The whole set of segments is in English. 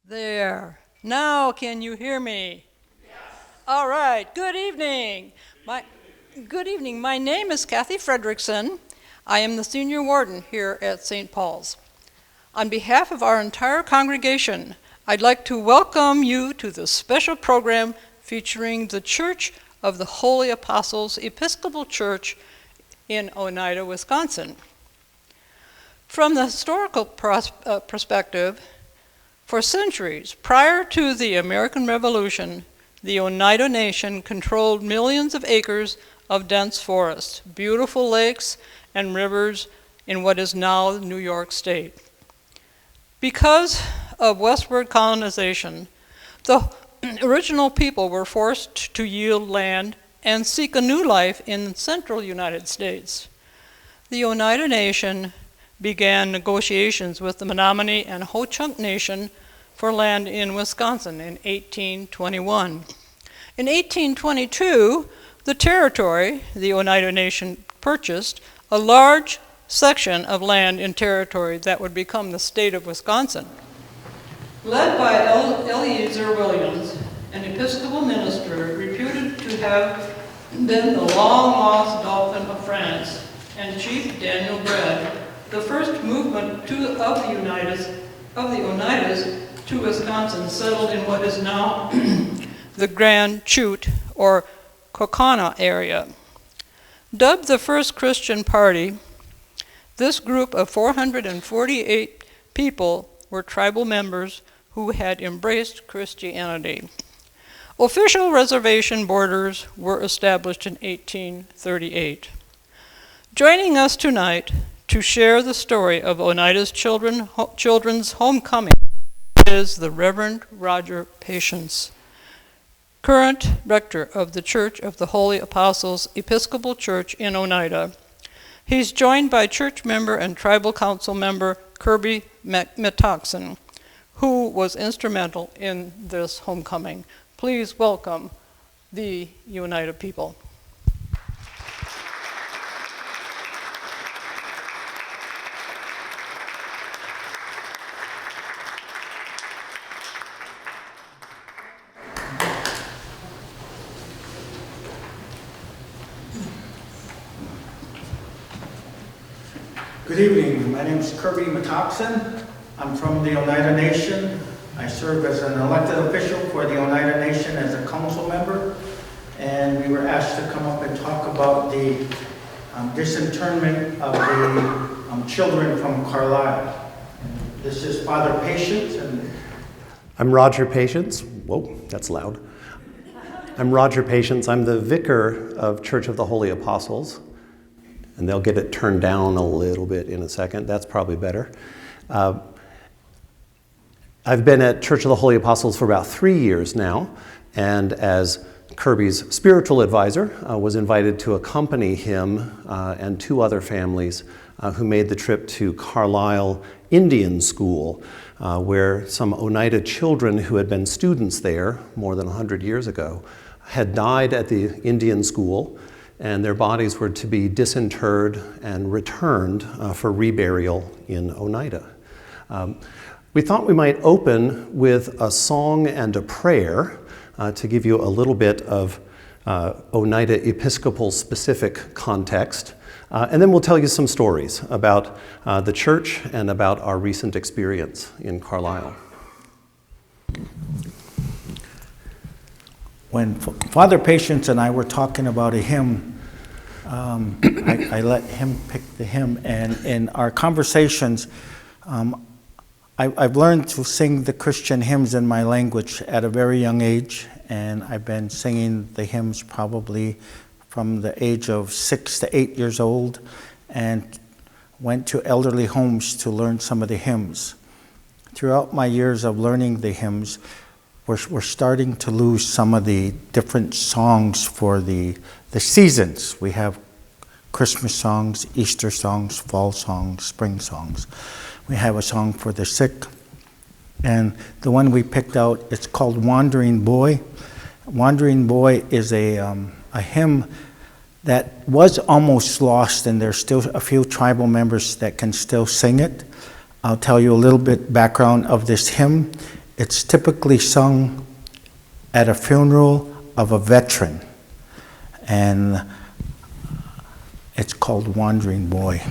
There. Now can you hear me? Yes. All right. Good evening. Good evening. My name is Kathy Fredrickson. I am the senior warden here at St. Paul's. On behalf of our entire congregation, I'd like to welcome you to this special program featuring the Church of the Holy Apostles Episcopal Church in Oneida, Wisconsin. From the historical perspective, for centuries prior to the American Revolution, the Oneida Nation controlled millions of acres of dense forest, beautiful lakes, and rivers in what is now New York State. Because of westward colonization, the original people were forced to yield land and seek a new life in the central United States. The Oneida Nation began negotiations with the Menominee and Ho-Chunk Nation for land in Wisconsin in 1821. In 1822, the territory, the Oneida Nation purchased a large section of land in territory that would become the state of Wisconsin. Led by Eliezer Williams, an Episcopal minister reputed to have been the long-lost Dauphin of France, and Chief Daniel Bread, the first movement of the Oneidas to Wisconsin settled in what is now the Grand Chute or Kokana area. Dubbed the First Christian Party, this group of 448 people were tribal members who had embraced Christianity. Official reservation borders were established in 1838. Joining us tonight to share the story of Oneida's children's homecoming is the Reverend Roger Patience, current rector of the Church of the Holy Apostles Episcopal Church in Oneida. He's joined by church member and tribal council member Kirby Metoxen, who was instrumental in this homecoming. Please welcome the Oneida people. Good evening. My name is Kirby Metoxen. I'm from the Oneida Nation. I serve as an elected official for the Oneida Nation as a council member, and we were asked to come up and talk about the disinterment of the children from Carlisle. And this is Father Patience. I'm Roger Patience. Whoa, that's loud. I'm Roger Patience. I'm the vicar of Church of the Holy Apostles. And they'll get it turned down a little bit in a second. That's probably better. I've been at Church of the Holy Apostles for about 3 years now, and as Kirby's spiritual advisor, was invited to accompany him and two other families who made the trip to Carlisle Indian School, where some Oneida children who had been students there more than 100 years ago had died at the Indian school, and their bodies were to be disinterred and returned for reburial in Oneida. We thought we might open with a song and a prayer to give you a little bit of Oneida Episcopal specific context, and then we'll tell you some stories about the church and about our recent experience in Carlisle. When Father Patience and I were talking about a hymn, I let him pick the hymn, and in our conversations, I've learned to sing the Christian hymns in my language at a very young age, and I've been singing the hymns probably from the age of 6 to 8 years old, and went to elderly homes to learn some of the hymns. Throughout my years of learning the hymns, we're starting to lose some of the different songs for the seasons. We have Christmas songs, Easter songs, fall songs, spring songs. We have a song for the sick. And the one we picked out, it's called Wandering Boy. Wandering Boy is a hymn that was almost lost, and there's still a few tribal members that can still sing it. I'll tell you a little bit background of this hymn. It's typically sung at a funeral of a veteran, and it's called Wandering Boy.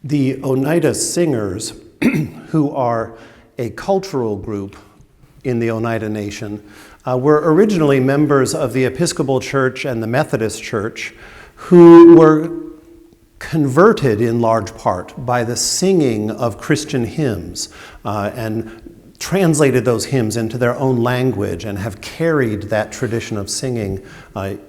The Oneida singers, who are a cultural group in the Oneida Nation, were originally members of the Episcopal Church and the Methodist Church, who were converted in large part by the singing of Christian hymns and translated those hymns into their own language and have carried that tradition of singing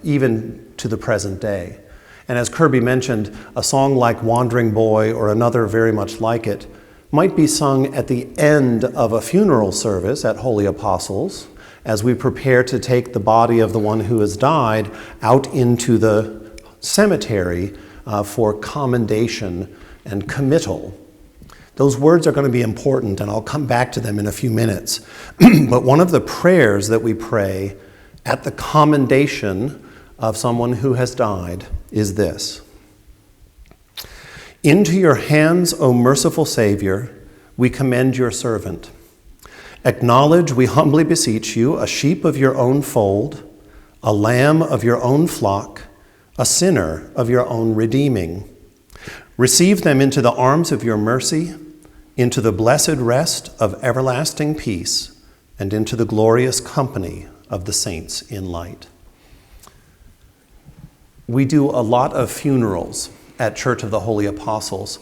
even to the present day. And as Kirby mentioned, a song like Wandering Boy or another very much like it might be sung at the end of a funeral service at Holy Apostles as we prepare to take the body of the one who has died out into the cemetery for commendation and committal. Those words are going to be important, and I'll come back to them in a few minutes. But one of the prayers that we pray at the commendation of someone who has died is this: Into your hands, O merciful Savior, we commend your servant. Acknowledge, we humbly beseech you, a sheep of your own fold, a lamb of your own flock, a sinner of your own redeeming. Receive them into the arms of your mercy, into the blessed rest of everlasting peace, and into the glorious company of the saints in light. We do a lot of funerals at Church of the Holy Apostles,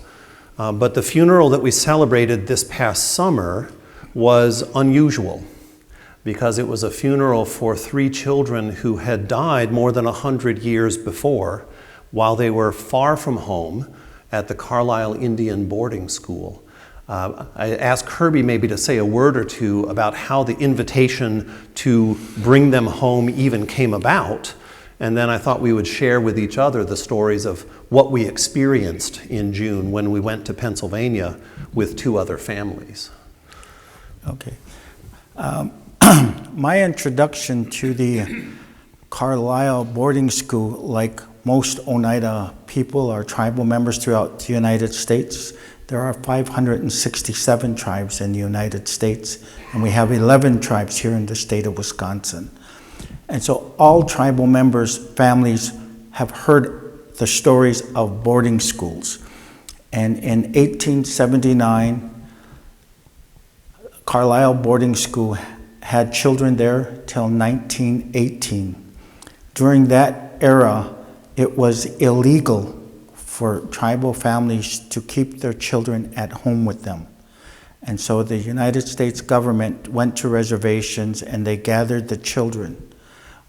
but the funeral that we celebrated this past summer was unusual because it was a funeral for 3 children who had died more than 100 years before while they were far from home at the Carlisle Indian boarding school. I asked Kirby maybe to say a word or two about how the invitation to bring them home even came about. And then I thought we would share with each other the stories of what we experienced in June when we went to Pennsylvania with 2 other families. Okay. My introduction to the Carlisle boarding school, like most Oneida people or tribal members throughout the United States, there are 567 tribes in the United States, and we have 11 tribes here in the state of Wisconsin. And so all tribal members' families have heard the stories of boarding schools. And in 1879, Carlisle boarding school had children there till 1918. During that era, it was illegal for tribal families to keep their children at home with them. And so the United States government went to reservations and they gathered the children.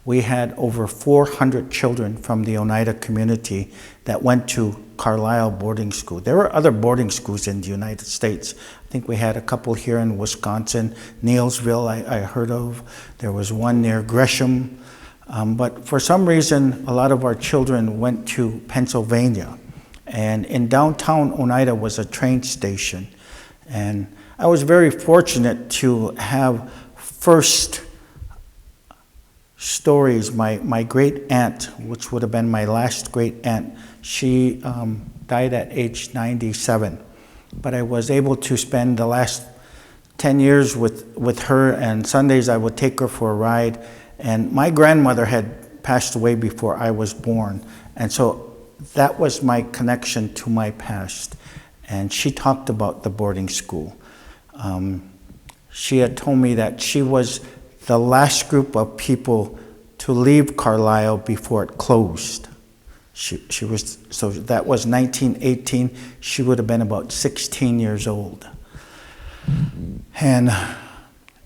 We had over 400 children from the Oneida community that went to Carlisle boarding school. There were other boarding schools in the United States. I think we had a couple here in Wisconsin. Neilsville, I heard of. There was one near Gresham. But for some reason, a lot of our children went to Pennsylvania. And in downtown Oneida was a train station. And I was very fortunate to have first stories. My great aunt, which would have been my last great aunt, she died at age 97. But I was able to spend the last 10 years with her, and Sundays I would take her for a ride. And my grandmother had passed away before I was born. And so that was my connection to my past. And she talked about the boarding school. She had told me that she was the last group of people to leave Carlisle before it closed. She was, so that was 1918. She would have been about 16 years old. And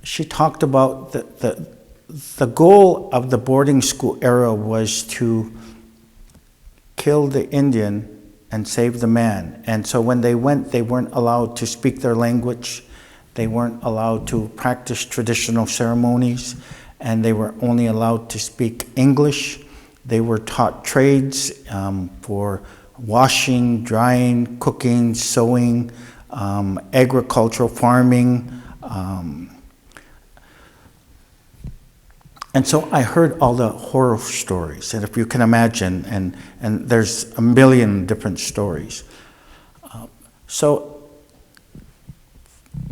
she talked about the goal of the boarding school era was to kill the Indian and save the man. And so when they went, they weren't allowed to speak their language. They weren't allowed to practice traditional ceremonies, and they were only allowed to speak English. They were taught trades for washing, drying, cooking, sewing, agricultural farming. And so I heard all the horror stories, and if you can imagine, and there's a million different stories. So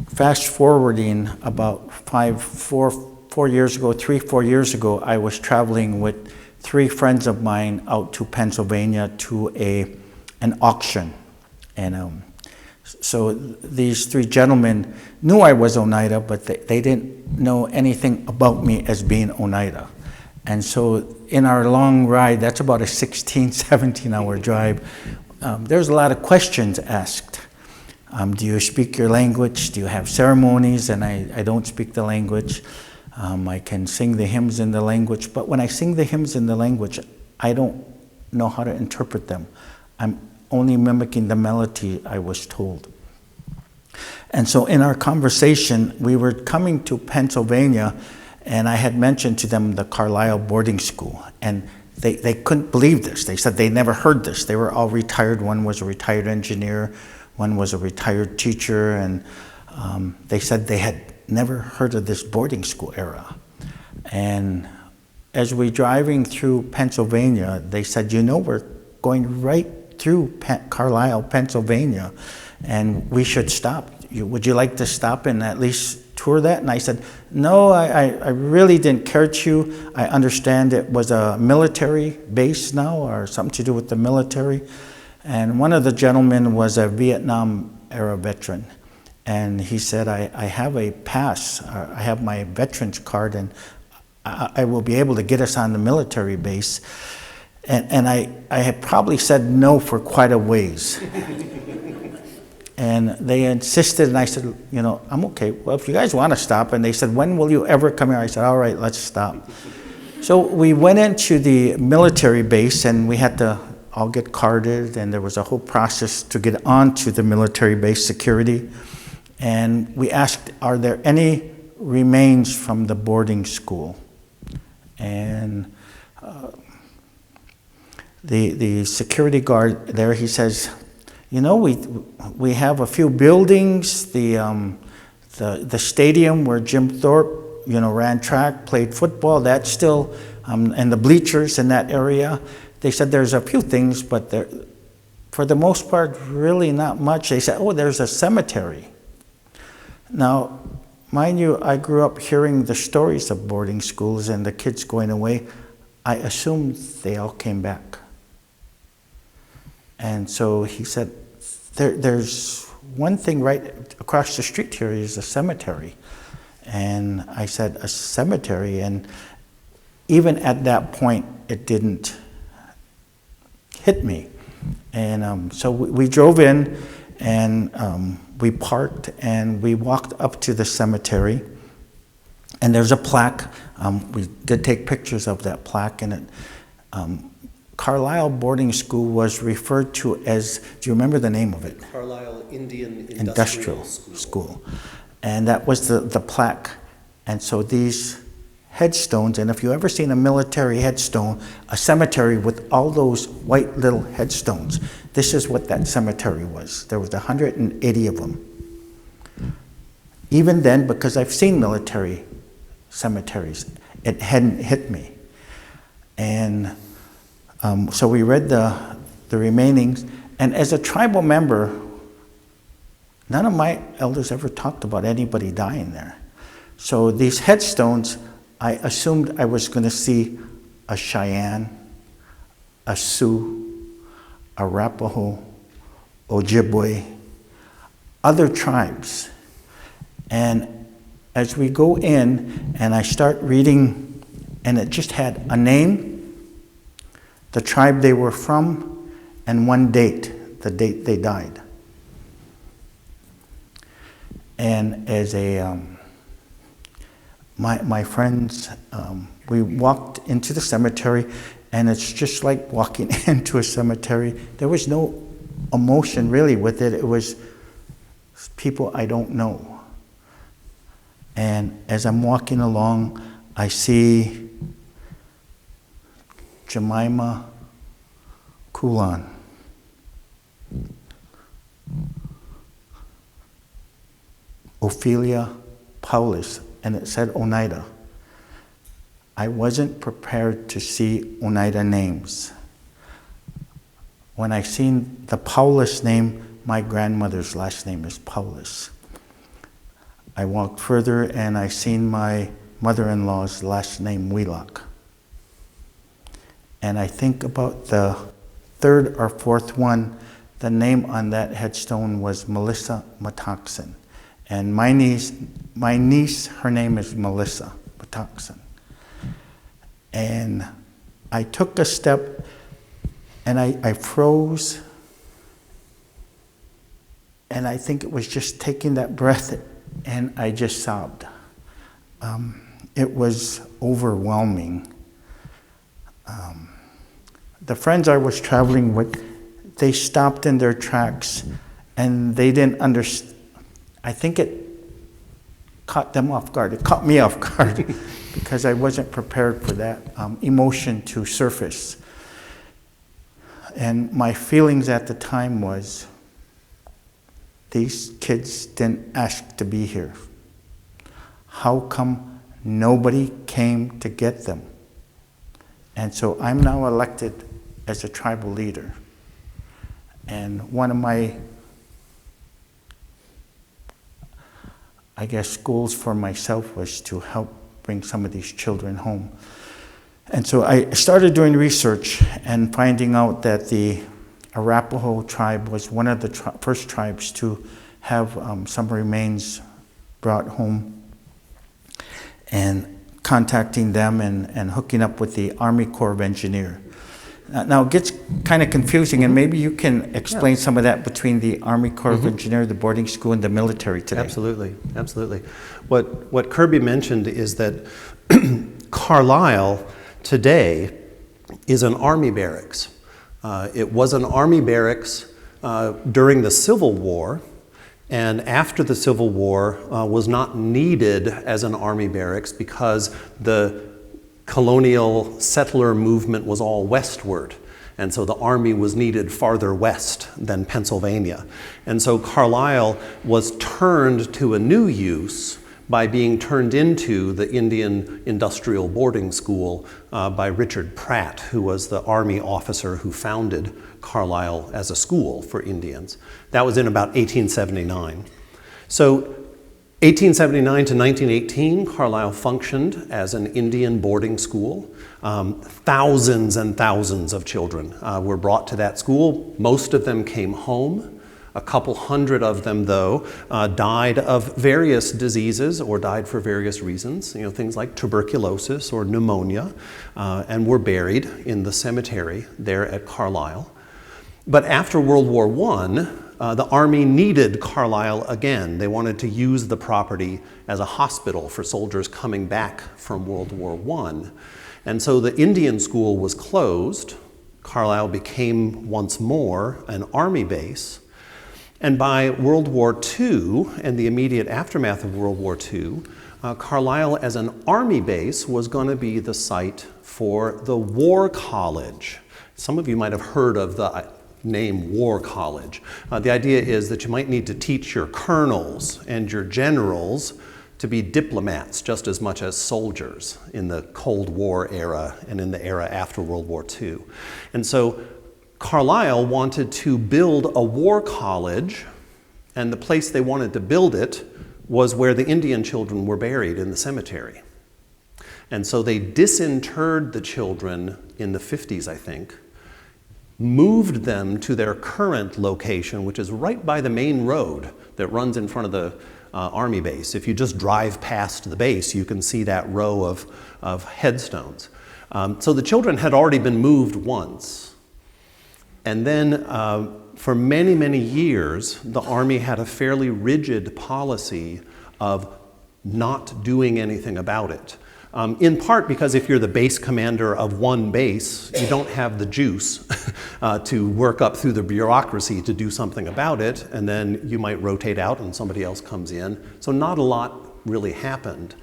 fast forwarding about 4 years ago, 3-4 years ago, I was traveling with 3 friends of mine out to Pennsylvania to an auction. And so these 3 gentlemen knew I was Oneida, but they didn't know anything about me as being Oneida. And so in our long ride, that's about a 16, 17-hour drive, there's a lot of questions asked. Do you speak your language? Do you have ceremonies? And I don't speak the language. I can sing the hymns in the language, but when I sing the hymns in the language, I don't know how to interpret them. I'm only mimicking the melody I was told. And so in our conversation, we were coming to Pennsylvania, and I had mentioned to them the Carlisle boarding school, and they couldn't believe this. They said they never heard this. They were all retired. One was a retired engineer, one was a retired teacher, and they said they had never heard of this boarding school era. And as we're driving through Pennsylvania, they said, you know, we're going right through Carlisle, Pennsylvania, and we should stop. Would you like to stop and at least tour that? And I said, no, I really didn't care to. I understand it was a military base now, or something to do with the military. And one of the gentlemen was a Vietnam era veteran. And he said, I have a pass, I have my veteran's card, and I will be able to get us on the military base. And I had probably said no for quite a ways. And they insisted, and I said, you know, I'm okay. Well, if you guys want to stop. And they said, when will you ever come here? I said, all right, let's stop. So we went into the military base, and we had to all get carded, and there was a whole process to get onto the military base security. And we asked, are there any remains from the boarding school? And the security guard there, he says, you know, we have a few buildings, the stadium where Jim Thorpe, you know, ran track, played football, that's still, and the bleachers in that area. They said there's a few things, but for the most part, really not much. They said, oh, there's a cemetery. Now, mind you, I grew up hearing the stories of boarding schools and the kids going away. I assumed they all came back. And so he said, there's one thing right across the street here is a cemetery. And I said, a cemetery? And even at that point, it didn't hit me. And so we drove in, and we parked, and we walked up to the cemetery. And there's a plaque. We did take pictures of that plaque, and it, Carlisle boarding school was referred to as, do you remember the name of it? Carlisle Indian Industrial School. And that was the plaque. And so these headstones, and if you've ever seen a military headstone, a cemetery with all those white little headstones, this is what that cemetery was. There was 180 of them. Even then, because I've seen military cemeteries, it hadn't hit me. And so we read the remainings, and as a tribal member, none of my elders ever talked about anybody dying there. So these headstones, I assumed I was going to see a Cheyenne, a Sioux, a Arapaho, Ojibwe, other tribes. And as we go in and I start reading, and it just had a name, the tribe they were from, and one date, the date they died. And as my friends, we walked into the cemetery, and it's just like walking into a cemetery. There was no emotion really with it. It was people I don't know. And as I'm walking along, I see Jemima Coulon. Ophelia Paulus, and it said Oneida. I wasn't prepared to see Oneida names. When I seen the Paulus name, my grandmother's last name is Paulus. I walked further and I seen my mother-in-law's last name, Wheelock. And I think about the third or fourth one, the name on that headstone was Melissa Matoxen. And my niece, her name is Melissa Matoxen. And I took a step, and I froze, and I think it was just taking that breath, and I just sobbed. It was overwhelming. The friends I was traveling with, they stopped in their tracks, and they didn't understand. I think it caught them off guard. It caught me off guard because I wasn't prepared for that emotion to surface. And my feelings at the time was, these kids didn't ask to be here. How come nobody came to get them? And so I'm now elected as a tribal leader. And one of my, I guess, goals for myself was to help bring some of these children home. And so I started doing research and finding out that the Arapaho tribe was one of the first tribes to have some remains brought home, and contacting them and hooking up with the Army Corps of Engineers. Now it gets kind of confusing, and maybe you can explain some of that between the Army Corps of Engineers, the boarding school, and the military today. Absolutely, absolutely. What Kirby mentioned is that Carlisle today is an Army barracks. It was an Army barracks during the Civil War, and after the Civil War was not needed as an Army barracks because the colonial settler movement was all westward. And so the Army was needed farther west than Pennsylvania. And so Carlisle was turned to a new use by being turned into the Indian Industrial Boarding School by Richard Pratt, who was the Army officer who founded Carlisle as a school for Indians. That was in about 1879. So 1879 to 1918, Carlisle functioned as an Indian boarding school. Thousands and thousands of children were brought to that school. Most of them came home. A couple hundred of them, though, died of various diseases or died for various reasons, things like tuberculosis or pneumonia, and were buried in the cemetery there at Carlisle. But after World War I, the Army needed Carlisle again. They wanted to use the property as a hospital for soldiers coming back from World War I. And so the Indian school was closed. Carlisle became once more an Army base. And by World War II and the immediate aftermath of World War II, Carlisle as an Army base was going to be the site for the War College. Some of you might have heard of the name War College. The idea is that you might need to teach your colonels and your generals to be diplomats just as much as soldiers in the Cold War era and in the era after World War II. And so Carlisle wanted to build a war college, and the place they wanted to build it was where the Indian children were buried in the cemetery. And so they disinterred the children in the 50s, I think, moved them to their current location, which is right by the main road that runs in front of the Army base. If you just drive past the base, you can see that row of headstones. So the children had already been moved once. And then for many, many years, the Army had a fairly rigid policy of not doing anything about it. In part because if you're the base commander of one base, you don't have the juice to work up through the bureaucracy to do something about it, and then you might rotate out and somebody else comes in. So not a lot really happened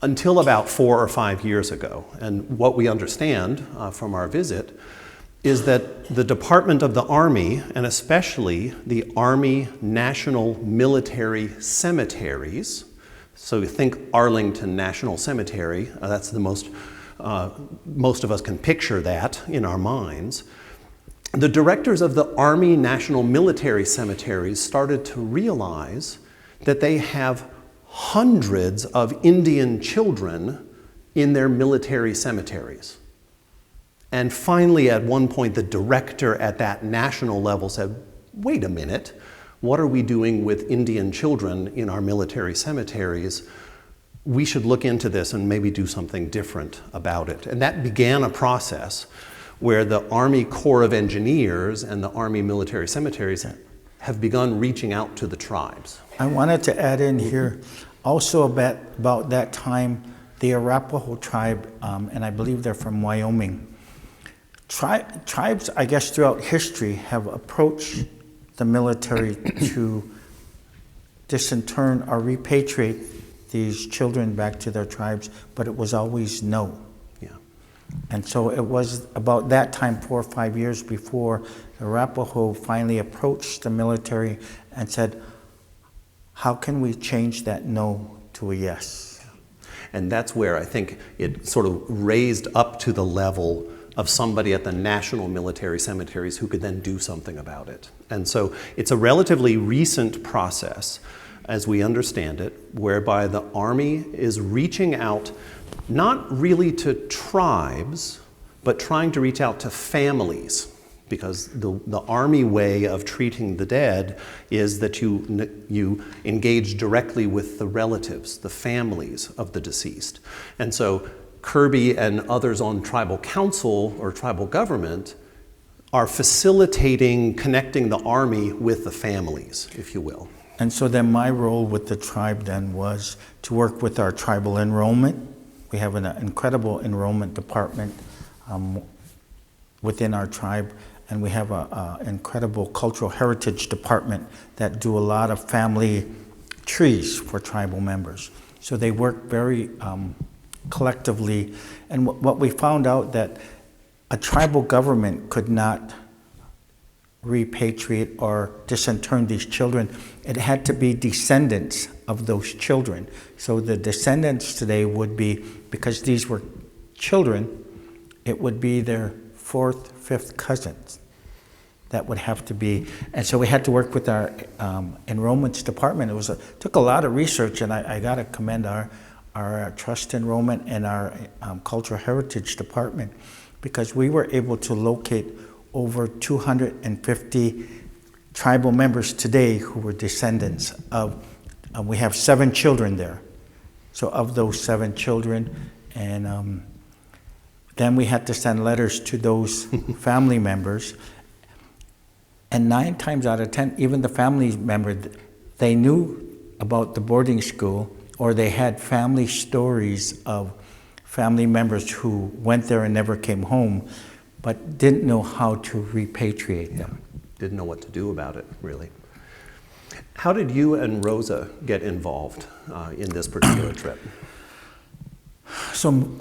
until about 4 or 5 years ago. And what we understand from our visit is that the Department of the Army, and especially the Army National Military Cemeteries, so you think Arlington National Cemetery, that's the most of us can picture that in our minds. The directors of the Army National Military Cemeteries started to realize that they have hundreds of Indian children in their military cemeteries. And finally, at one point, the director at that national level said, wait a minute, what are we doing with Indian children in our military cemeteries? We should look into this and maybe do something different about it. And that began a process where the Army Corps of Engineers and the Army Military Cemeteries have begun reaching out to the tribes. I wanted to add in here also about that time, the Arapaho tribe, and I believe they're from Wyoming. Tribes, I guess, throughout history have approached the military to disinter or repatriate these children back to their tribes, but it was always no. Yeah. And so it was about that time, 4 or 5 years before, the Arapaho finally approached the military and said, how can we change that no to a yes? And that's where I think it sort of raised up to the level of somebody at the national military cemeteries who could then do something about it. And so it's a relatively recent process, as we understand it, whereby the Army is reaching out not really to tribes, but trying to reach out to families, because the Army way of treating the dead is that you engage directly with the relatives, the families of the deceased. And so Kirby and others on tribal council or tribal government are facilitating connecting the Army with the families, if you will. And so then my role with the tribe then was to work with our tribal enrollment. We have an incredible enrollment department within our tribe, and we have an incredible cultural heritage department that do a lot of family trees for tribal members. So they work very collectively, and what we found out that a tribal government could not repatriate or disinter these children. It had to be descendants of those children. So the descendants today would be, because these were children, it would be their 4th, 5th cousins that would have to be. And so we had to work with our enrollments department. It took a lot of research, and I got to commend our trust enrollment and our cultural heritage department, because we were able to locate over 250 tribal members today who were descendants of, we have 7 children there. So of those 7 children, and then we had to send letters to those family members. And 9 times out of 10, even the family member, they knew about the boarding school, or they had family stories of family members who went there and never came home, but didn't know how to repatriate them. Didn't know what to do about it, really. How did you and Rosa get involved in this particular trip? So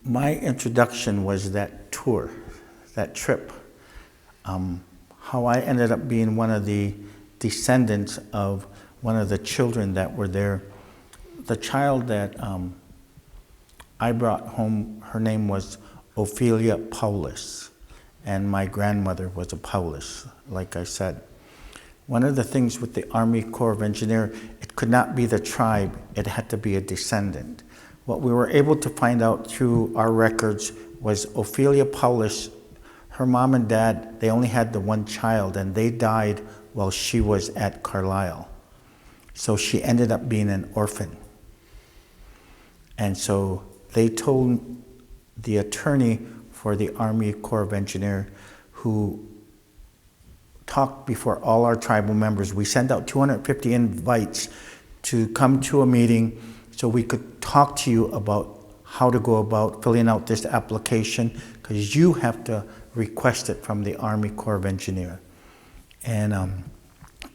my introduction was that tour, that trip. How I ended up being one of the descendants of one of the children that were there. The child that I brought home, her name was Ophelia Paulus, and my grandmother was a Paulus, like I said. One of the things with the Army Corps of Engineers, it could not be the tribe, it had to be a descendant. What we were able to find out through our records was Ophelia Paulus, her mom and dad, they only had the one child, and they died while she was at Carlisle. So she ended up being an orphan. And so they told the attorney for the Army Corps of Engineers, who talked before all our tribal members. We sent out 250 invites to come to a meeting so we could talk to you about how to go about filling out this application, because you have to request it from the Army Corps of Engineers. And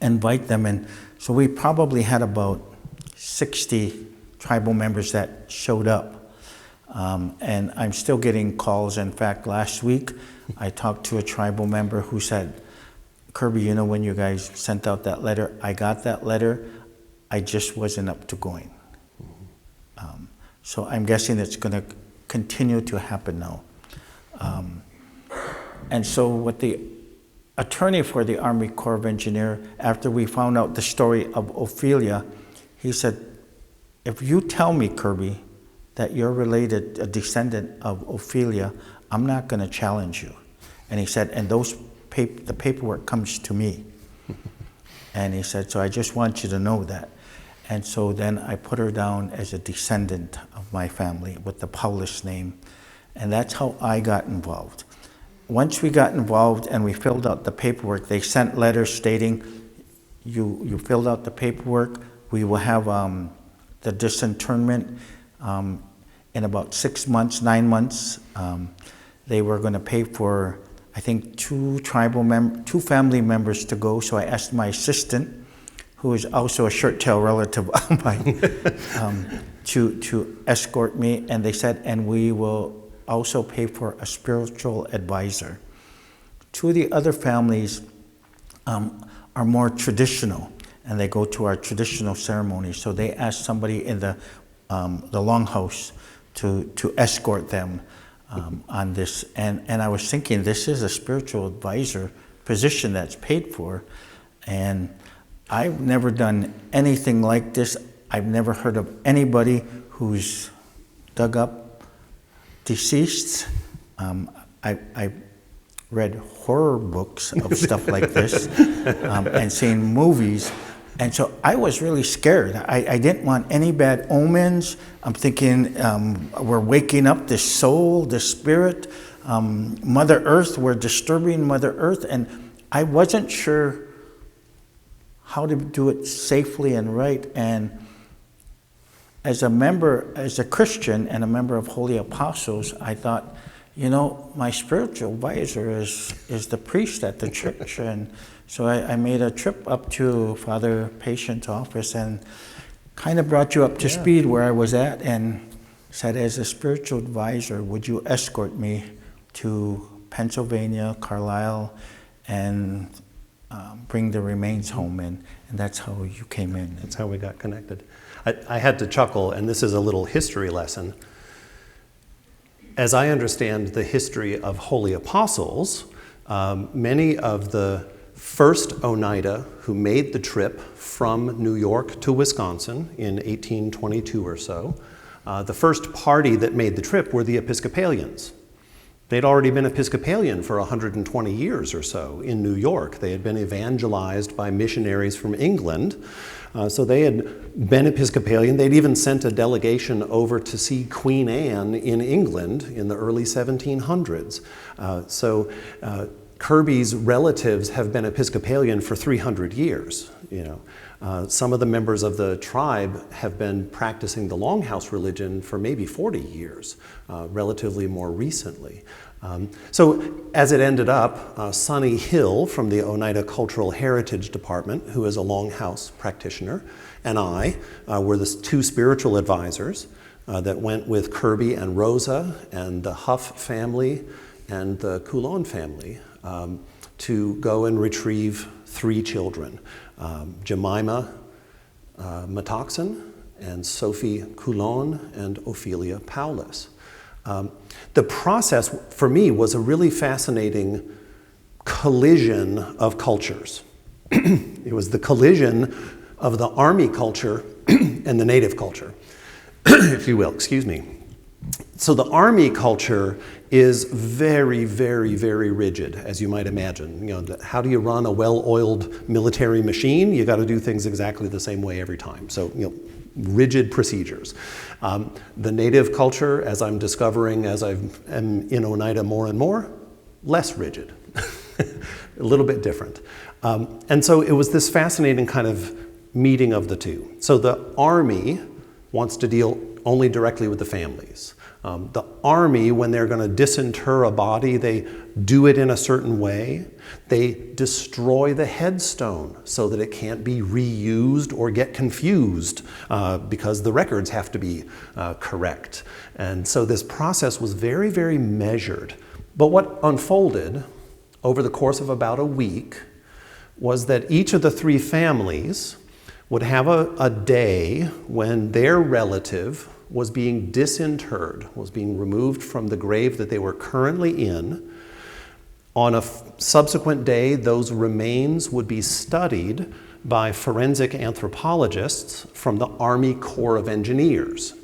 invite them in. So we probably had about 60 tribal members that showed up. And I'm still getting calls. In fact, last week, I talked to a tribal member who said, Kirby, you know, when you guys sent out that letter, I got that letter, I just wasn't up to going. So I'm guessing it's going to continue to happen now. And so what the attorney for the Army Corps of Engineers, after we found out the story of Ophelia, he said, if you tell me, Kirby, that you're related, a descendant of Ophelia, I'm not going to challenge you. And he said, and the paperwork comes to me. And he said, so I just want you to know that. And so then I put her down as a descendant of my family with the Paulus name. And that's how I got involved. Once we got involved and we filled out the paperwork, they sent letters stating, you filled out the paperwork, we will have the disinterment in about 6 months, 9 months. They were going to pay for, I think, 2 family members to go. So I asked my assistant, who is also a shirt-tail relative of mine, to escort me. And they said, and we will also pay for a spiritual advisor. 2 of the other families are more traditional, and they go to our traditional ceremonies. So they asked somebody in the longhouse to escort them on this. And I was thinking, this is a spiritual advisor position that's paid for, and I've never done anything like this. I've never heard of anybody who's dug up deceased. I read horror books of stuff like this and seen movies. And so I was really scared. I didn't want any bad omens. I'm thinking we're waking up this soul, this spirit. Mother Earth, we're disturbing Mother Earth. And I wasn't sure how to do it safely and right. And as a Christian and a member of Holy Apostles, I thought, you know, my spiritual advisor is the priest at the church. And so I made a trip up to Father Patient's office and kind of brought you up to speed where I was at, and said, as a spiritual advisor, would you escort me to Pennsylvania, Carlisle, and bring the remains home? And that's how you came in. That's how we got connected. I had to chuckle, and this is a little history lesson. As I understand the history of Holy Apostles, many of the first Oneida who made the trip from New York to Wisconsin in 1822 or so, the first party that made the trip were the Episcopalians. They'd already been Episcopalian for 120 years or so in New York. They had been evangelized by missionaries from England. So they had been Episcopalian. They'd even sent a delegation over to see Queen Anne in England in the early 1700s. Kirby's relatives have been Episcopalian for 300 years. Some of the members of the tribe have been practicing the Longhouse religion for maybe 40 years, relatively more recently. So as it ended up, Sonny Hill from the Oneida Cultural Heritage Department, who is a Longhouse practitioner, and I were the two spiritual advisors that went with Kirby and Rosa and the Huff family and the Coulon family to go and retrieve 3 children, Jemima Matoxen and Sophie Coulon and Ophelia Paulus. The process for me was a really fascinating collision of cultures. It was the collision of the army culture and the native culture, if you will, excuse me. So the army culture is very, very, very rigid, as you might imagine. How do you run a well-oiled military machine? You got to do things exactly the same way every time. So, rigid procedures. The native culture, as I'm discovering as I'm in Oneida more and more, less rigid, a little bit different. And so it was this fascinating kind of meeting of the two. So the army wants to deal only directly with the families. The army, when they're going to disinter a body, they do it in a certain way. They destroy the headstone so that it can't be reused or get confused because the records have to be correct. And so this process was very, very measured. But what unfolded over the course of about a week was that each of the 3 families would have a day when their relative was being disinterred, was being removed from the grave that they were currently in. On a subsequent day, those remains would be studied by forensic anthropologists from the Army Corps of Engineers.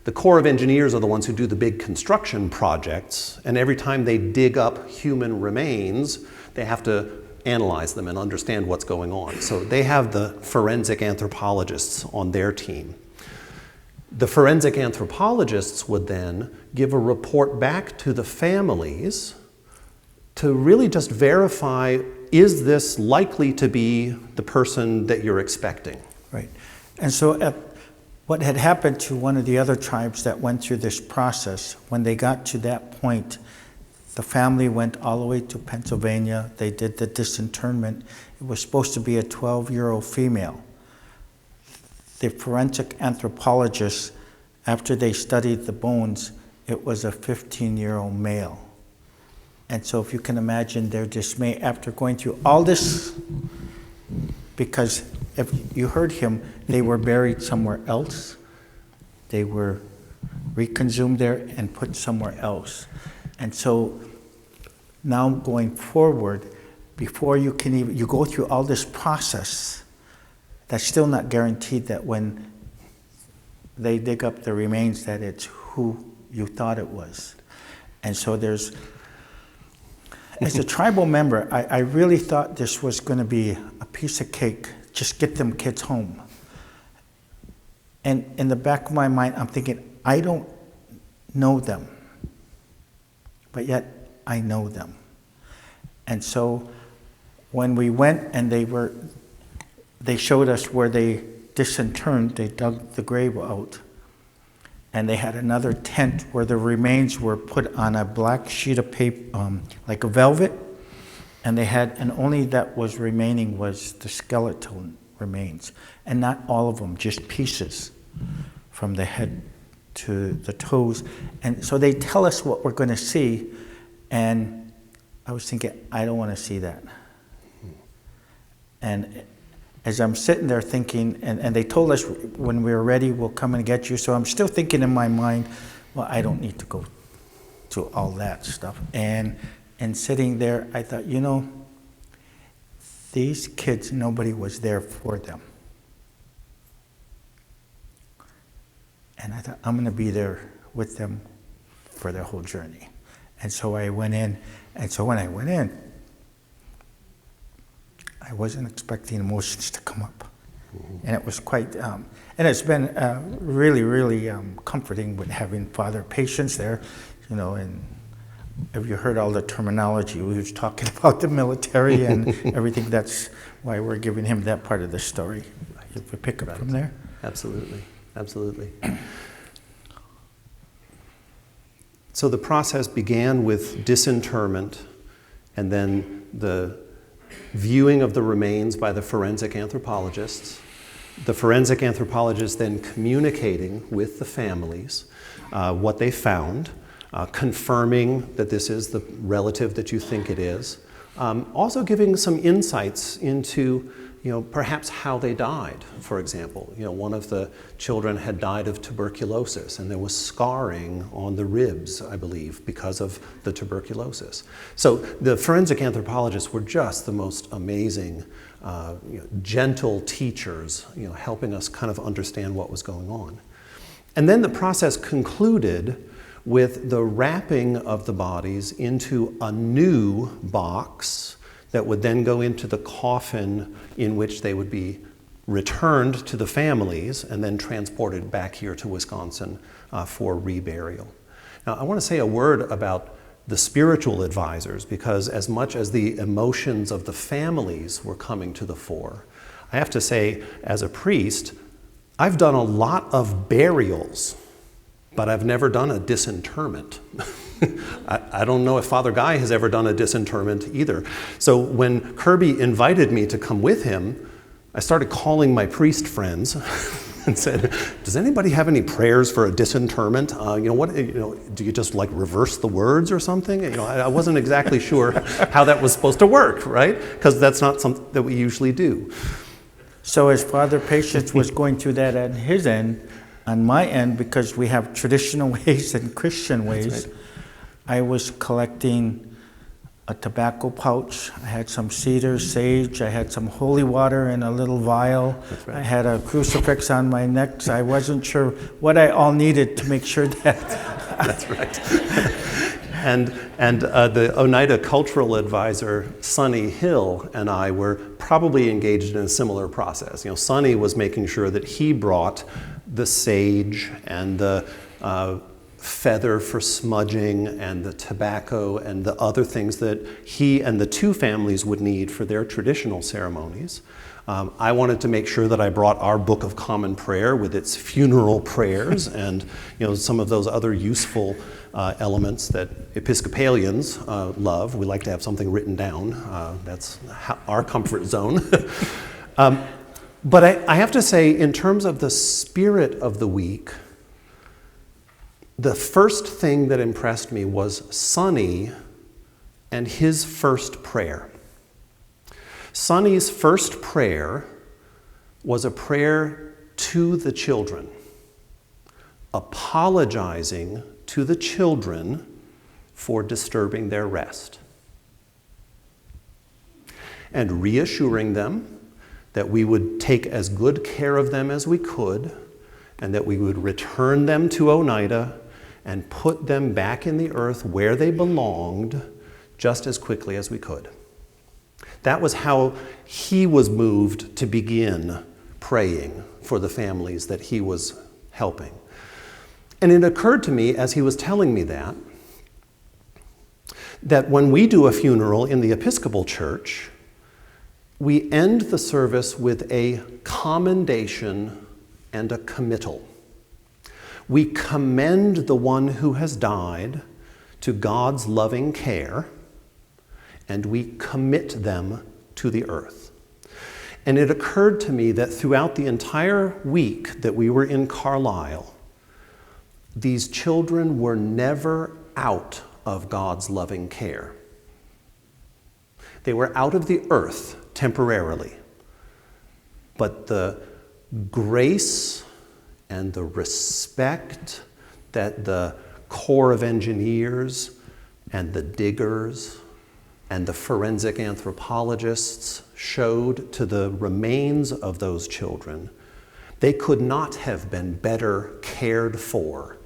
The Corps of Engineers are the ones who do the big construction projects, and every time they dig up human remains, they have to analyze them and understand what's going on. So they have the forensic anthropologists on their team. The forensic anthropologists would then give a report back to the families to really just verify, is this likely to be the person that you're expecting? Right. And so what had happened to one of the other tribes that went through this process, when they got to that point, the family went all the way to Pennsylvania. They did the disinterment. It was supposed to be a 12-year-old female. The forensic anthropologists, after they studied the bones, it was a 15-year-old male. And so if you can imagine their dismay after going through all this, because if you heard him, they were buried somewhere else. They were reconsumed there and put somewhere else. And so now going forward, before you can even, you go through all this process, that's still not guaranteed that when they dig up the remains that it's who you thought it was. And so there's, as a tribal member, I really thought this was going to be a piece of cake, just get them kids home. And in the back of my mind, I'm thinking, I don't know them, but yet I know them. And so when we went and they showed us where they disinterred, they dug the grave out, and they had another tent where the remains were put on a black sheet of paper, like a velvet, and only that was remaining was the skeletal remains, and not all of them, just pieces from the head to the toes. And so they tell us what we're going to see, and I was thinking, I don't want to see that. And as I'm sitting there thinking, and they told us when we were ready, we'll come and get you. So I'm still thinking in my mind, well, I don't need to go to all that stuff. And sitting there, I thought, these kids, nobody was there for them. And I thought, I'm going to be there with them for their whole journey. And so I went in. And so when I went in, I wasn't expecting emotions to come up. And it was quite, and it's been really, really comforting with having Father Patience there, you know, and have you heard all the terminology? We was talking about the military and everything. That's why we're giving him that part of the story. If we pick up from there. Absolutely, absolutely. So the process began with disinterment and then the viewing of the remains by the forensic anthropologists. The forensic anthropologists then communicating with the families what they found, confirming that this is the relative that you think it is, also giving some insights into, you know, perhaps how they died. For example, you know, one of the children had died of tuberculosis, and there was scarring on the ribs, I believe, because of the tuberculosis. So the forensic anthropologists were just the most amazing, you know, gentle teachers, you know, helping us kind of understand what was going on. And then the process concluded with the wrapping of the bodies into a new box that would then go into the coffin in which they would be returned to the families and then transported back here to Wisconsin for reburial. Now, I want to say a word about the spiritual advisors, because as much as the emotions of the families were coming to the fore, I have to say, as a priest, I've done a lot of burials, but I've never done a disinterment. I don't know if Father Guy has ever done a disinterment either. So when Kirby invited me to come with him, I started calling my priest friends and said, "Does anybody have any prayers for a disinterment? Do you just like reverse the words or something?" You know, I wasn't exactly sure how that was supposed to work, right? Because that's not something that we usually do. So as Father Patience was going through that at his end, on my end, because we have traditional ways and Christian ways, That's right. I was collecting a tobacco pouch. I had some cedar, sage. I had some holy water in a little vial. That's right. I had a crucifix on my neck. So I wasn't sure what I all needed to make sure that. That's right. And the Oneida cultural advisor, Sonny Hill, and I were probably engaged in a similar process. You know, Sonny was making sure that he brought the sage and the feather for smudging and the tobacco and the other things that he and the two families would need for their traditional ceremonies. I wanted to make sure that I brought our Book of Common Prayer with its funeral prayers and, you know, some of those other useful elements that Episcopalians love. We like to have something written down. That's our comfort zone. But I have to say, in terms of the spirit of the week, the first thing that impressed me was Sonny and his first prayer. Sonny's first prayer was a prayer to the children, apologizing to the children for disturbing their rest, and reassuring them that we would take as good care of them as we could, and that we would return them to Oneida and put them back in the earth where they belonged just as quickly as we could. That was how he was moved to begin praying for the families that he was helping. And it occurred to me as he was telling me that when we do a funeral in the Episcopal Church, we end the service with a commendation and a committal. We commend the one who has died to God's loving care, and we commit them to the earth. And it occurred to me that throughout the entire week that we were in Carlisle, these children were never out of God's loving care. They were out of the earth temporarily, but the grace and the respect that the Corps of Engineers and the diggers and the forensic anthropologists showed to the remains of those children, they could not have been better cared for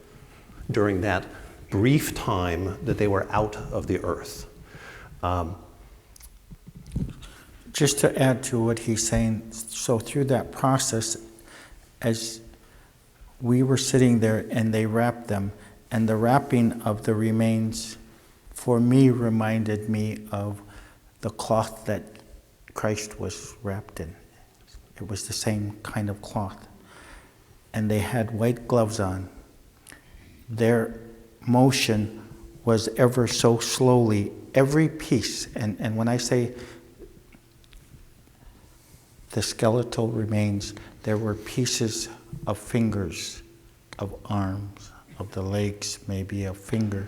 during that brief time that they were out of the earth. Just to add to what he's saying, so through that process, as we were sitting there and they wrapped them, and the wrapping of the remains for me reminded me of the cloth that Christ was wrapped in. It was the same kind of cloth. And they had white gloves on. Their motion was ever so slowly, every piece, and when I say the skeletal remains, there were pieces of fingers, of arms, of the legs, maybe a finger,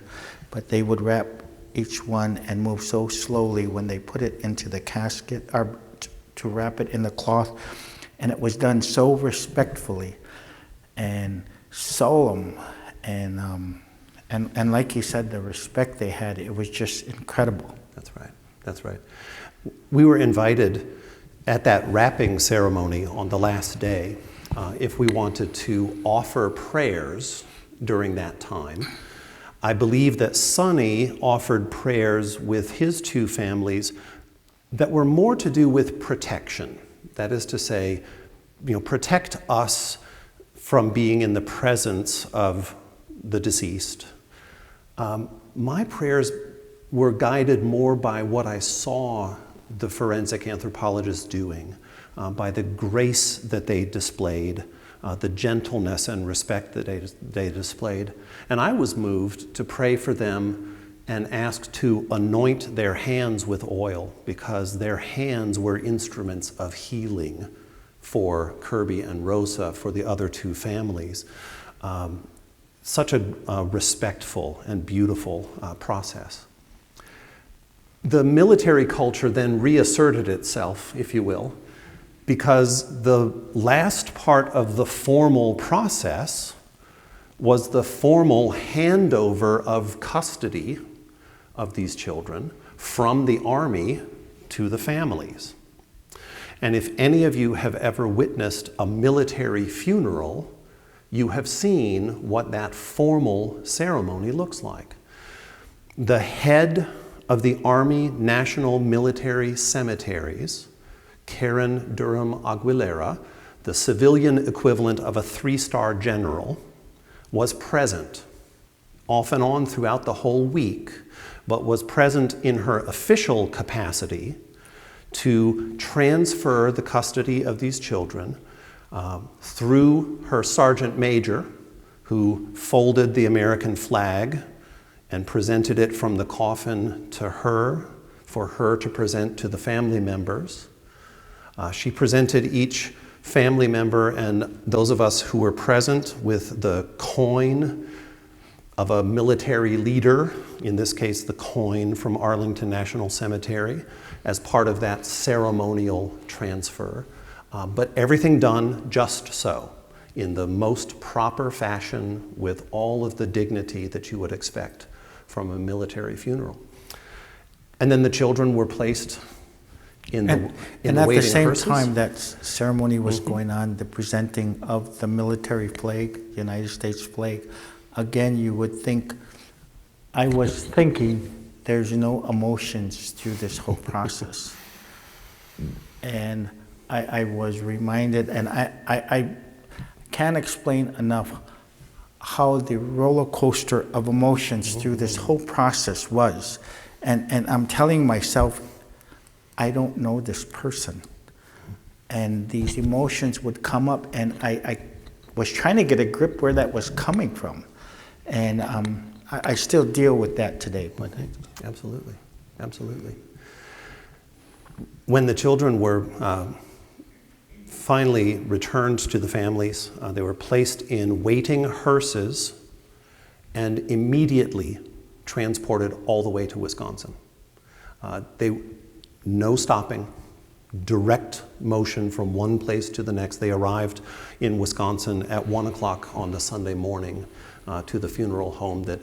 but they would wrap each one and move so slowly when they put it into the casket, or to wrap it in the cloth, and it was done so respectfully and solemn, and like he said, the respect they had, it was just incredible. That's right. That's right. We were invited at that wrapping ceremony on the last day, if we wanted to offer prayers during that time. I believe that Sonny offered prayers with his two families that were more to do with protection. That is to say, protect us from being in the presence of the deceased. My prayers were guided more by what I saw the forensic anthropologists doing, by the grace that they displayed, the gentleness and respect that they displayed. And I was moved to pray for them and ask to anoint their hands with oil, because their hands were instruments of healing for Kirby and Rosa, for the other two families. Such a respectful and beautiful process. The military culture then reasserted itself, if you will, because the last part of the formal process was the formal handover of custody of these children from the army to the families. And if any of you have ever witnessed a military funeral, you have seen what that formal ceremony looks like. The head of the Army National Military Cemeteries, Karen Durham Aguilera, the civilian equivalent of a 3-star general, was present off and on throughout the whole week, but was present in her official capacity to transfer the custody of these children through her sergeant major, who folded the American flag and presented it from the coffin to her, for her to present to the family members. She presented each family member and those of us who were present with the coin of a military leader, in this case the coin from Arlington National Cemetery, as part of that ceremonial transfer. But everything done just so, in the most proper fashion, with all of the dignity that you would expect from a military funeral. And then the children were placed in the waiting hearses. And at the same time that ceremony was going on, the presenting of the military flag, the United States flag, again, you would think, I was thinking, there's no emotions through this whole process. And I was reminded, and I can't explain enough how the roller coaster of emotions through this whole process was. And I'm telling myself, I don't know this person. And these emotions would come up, and I was trying to get a grip where that was coming from. And I still deal with that today. But Absolutely, absolutely. When the children were finally returned to the families, they were placed in waiting hearses and immediately transported all the way to Wisconsin. No stopping, direct motion from one place to the next. They arrived in Wisconsin at 1 o'clock on the Sunday morning to the funeral home that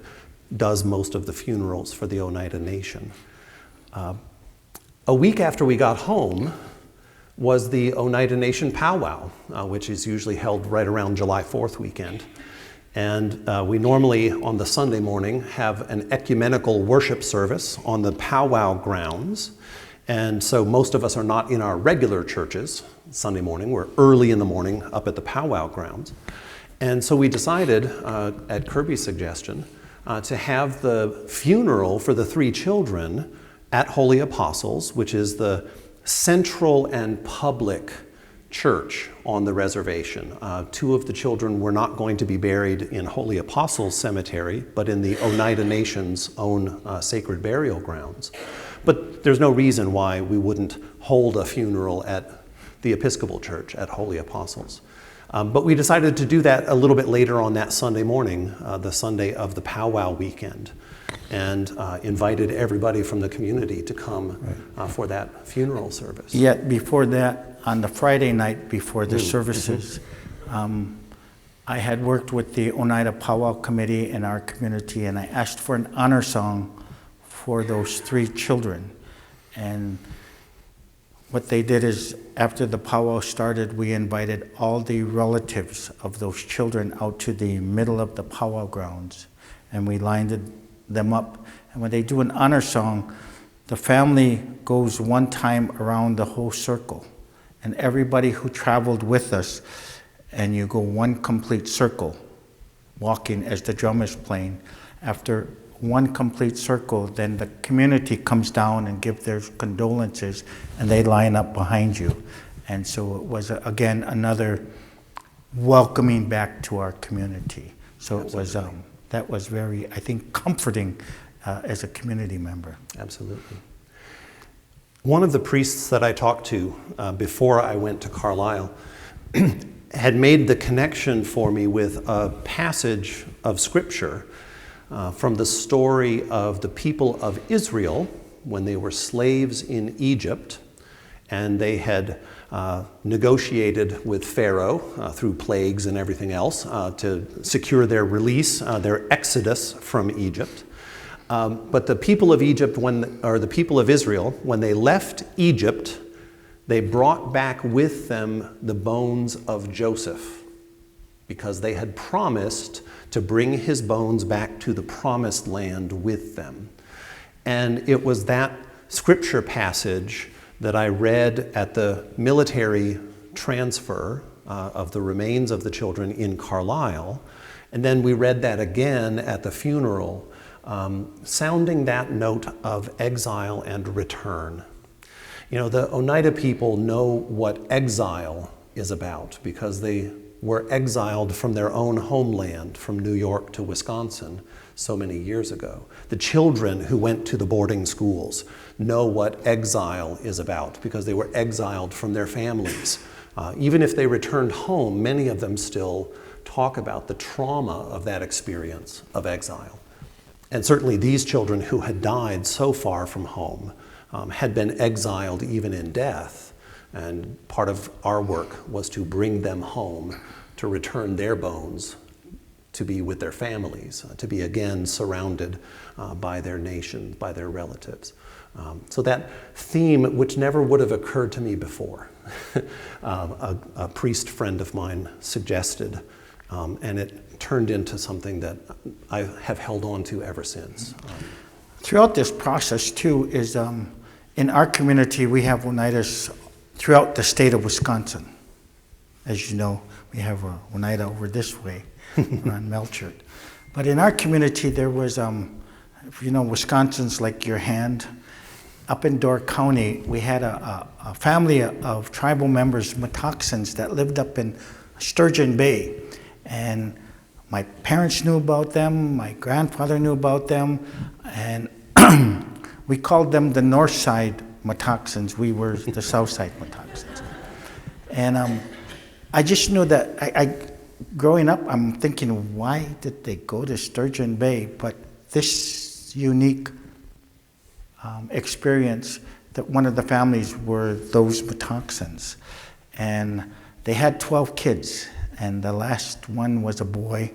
does most of the funerals for the Oneida Nation. A week after we got home was the Oneida Nation powwow, which is usually held right around July 4th weekend. And we normally, on the Sunday morning, have an ecumenical worship service on the powwow grounds. And so most of us are not in our regular churches Sunday morning. We're early in the morning up at the powwow grounds. And so we decided, at Kirby's suggestion, to have the funeral for the 3 children at Holy Apostles, which is the central and public church on the reservation. 2 of the children were not going to be buried in Holy Apostles Cemetery, but in the Oneida Nation's own sacred burial grounds. But there's no reason why we wouldn't hold a funeral at the Episcopal Church at Holy Apostles. But we decided to do that a little bit later on that Sunday morning, the Sunday of the powwow weekend, and invited everybody from the community to come for that funeral service. Yet before that, on the Friday night before the services, I had worked with the Oneida Powwow Committee in our community, and I asked for an honor song for those 3 children. And what they did is, after the powwow started, we invited all the relatives of those children out to the middle of the powwow grounds, and we lined them up. And when they do an honor song, the family goes one time around the whole circle, and everybody who traveled with us, and you go one complete circle, walking as the drum is playing. After one complete circle, then the community comes down and give their condolences, and they line up behind you. And so it was, again, another welcoming back to our community. So it was, that was very, I think, comforting as a community member. Absolutely. One of the priests that I talked to before I went to Carlisle had made the connection for me with a passage of Scripture from the story of the people of Israel when they were slaves in Egypt, and they had negotiated with Pharaoh through plagues and everything else to secure their release, their exodus from Egypt. But the people of the people of Israel, when they left Egypt, they brought back with them the bones of Joseph, because they had promised to bring his bones back to the promised land with them. And it was that scripture passage that I read at the military transfer of the remains of the children in Carlisle. And then we read that again at the funeral, sounding that note of exile and return. You know, the Oneida people know what exile is about, because they were exiled from their own homeland, from New York to Wisconsin, so many years ago. The children who went to the boarding schools know what exile is about, because they were exiled from their families. Even if they returned home, many of them still talk about the trauma of that experience of exile. And certainly these children who had died so far from home had been exiled even in death. And part of our work was to bring them home, to return their bones, to be with their families, to be again surrounded by their nation, by their relatives. So that theme, which never would have occurred to me before, a priest friend of mine suggested, and it turned into something that I have held on to ever since. Throughout this process, too, is in our community, we have Oneidas throughout the state of Wisconsin. As you know, we have Oneida over this way on Melchert. But in our community, there was, you know, Wisconsin's like your hand. Up in Door County, we had a family of tribal members, Metoxins, that lived up in Sturgeon Bay. And my parents knew about them, my grandfather knew about them, and we called them the North Side Metoxins. We were the South Side Metoxins. And I just knew that growing up, I'm thinking, why did they go to Sturgeon Bay? But this unique experience, that one of the families were those Metoxins. And they had 12 kids, and the last one was a boy.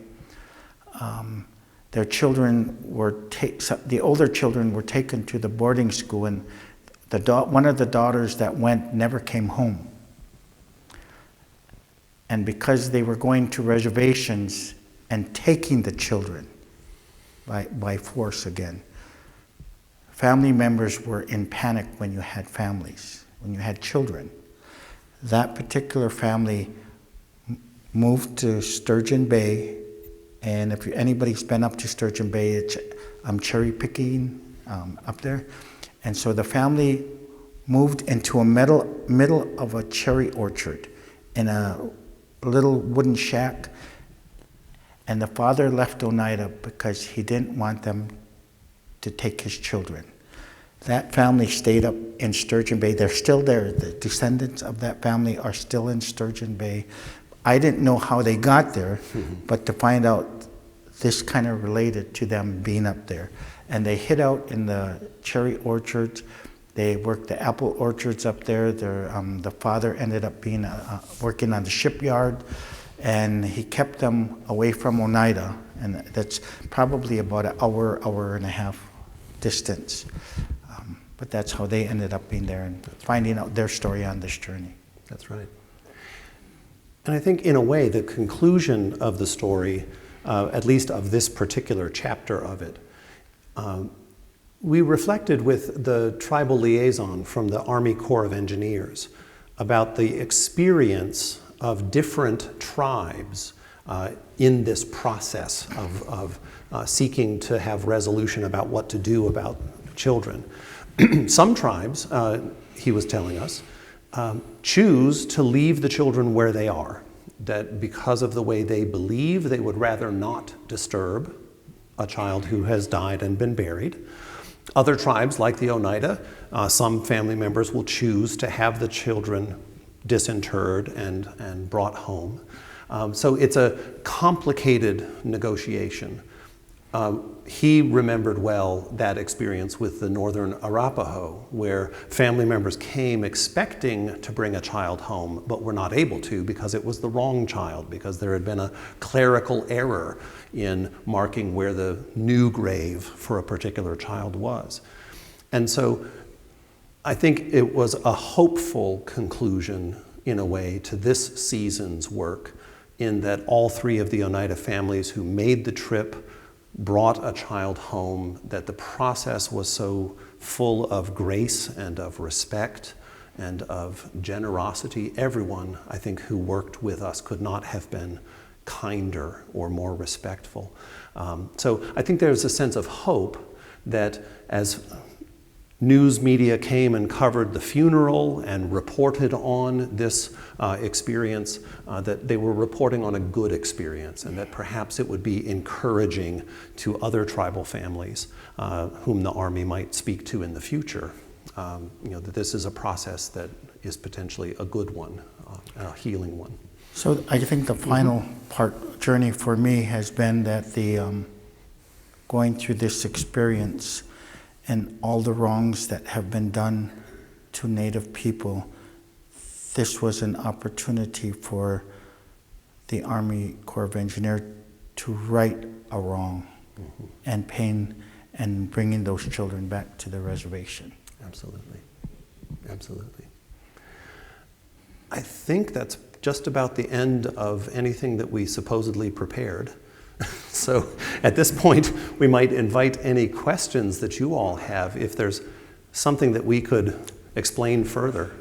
Their children were, the older children were taken to the boarding school, and one of the daughters that went never came home. And because they were going to reservations and taking the children by force again. Family members were in panic when you had families, when you had children. That particular family moved to Sturgeon Bay, and if anybody's been up to Sturgeon Bay, it's cherry picking up there. And so the family moved into a middle of a cherry orchard in a little wooden shack. And the father left Oneida because he didn't want them to take his children. That family stayed up in Sturgeon Bay. They're still there. The descendants of that family are still in Sturgeon Bay. I didn't know how they got there, but to find out this kind of related to them being up there. And they hid out in the cherry orchards. They worked the apple orchards up there. The father ended up being working on the shipyard, and he kept them away from Oneida, and that's probably about an hour and a half distance. But that's how they ended up being there and finding out their story on this journey. That's right. And I think in a way the conclusion of the story, at least of this particular chapter of it, we reflected with the tribal liaison from the Army Corps of Engineers about the experience of different tribes in this process of seeking to have resolution about what to do about children. Some tribes, he was telling us, choose to leave the children where they are, that because of the way they believe, they would rather not disturb a child who has died and been buried. Other tribes, like the Oneida, some family members will choose to have the children disinterred and brought home. So it's a complicated negotiation. He remembered well that experience with the Northern Arapaho, where family members came expecting to bring a child home, but were not able to because it was the wrong child, because there had been a clerical error in marking where the new grave for a particular child was. And so I think it was a hopeful conclusion, in a way, to this season's work, in that all three of the Oneida families who made the trip brought a child home, that the process was so full of grace and of respect and of generosity. Everyone, I think, who worked with us could not have been kinder or more respectful. So I think there's a sense of hope that as news media came and covered the funeral and reported on this experience, that they were reporting on a good experience, and that perhaps it would be encouraging to other tribal families whom the Army might speak to in the future, that this is a process that is potentially a good one, a healing one. So I think the final journey for me has been that going through this experience and all the wrongs that have been done to Native people, this was an opportunity for the Army Corps of Engineers to right a wrong and pain and bringing those children back to the reservation. Absolutely. Absolutely. I think that's just about the end of anything that we supposedly prepared. So at this point, we might invite any questions that you all have, if there's something that we could explain further.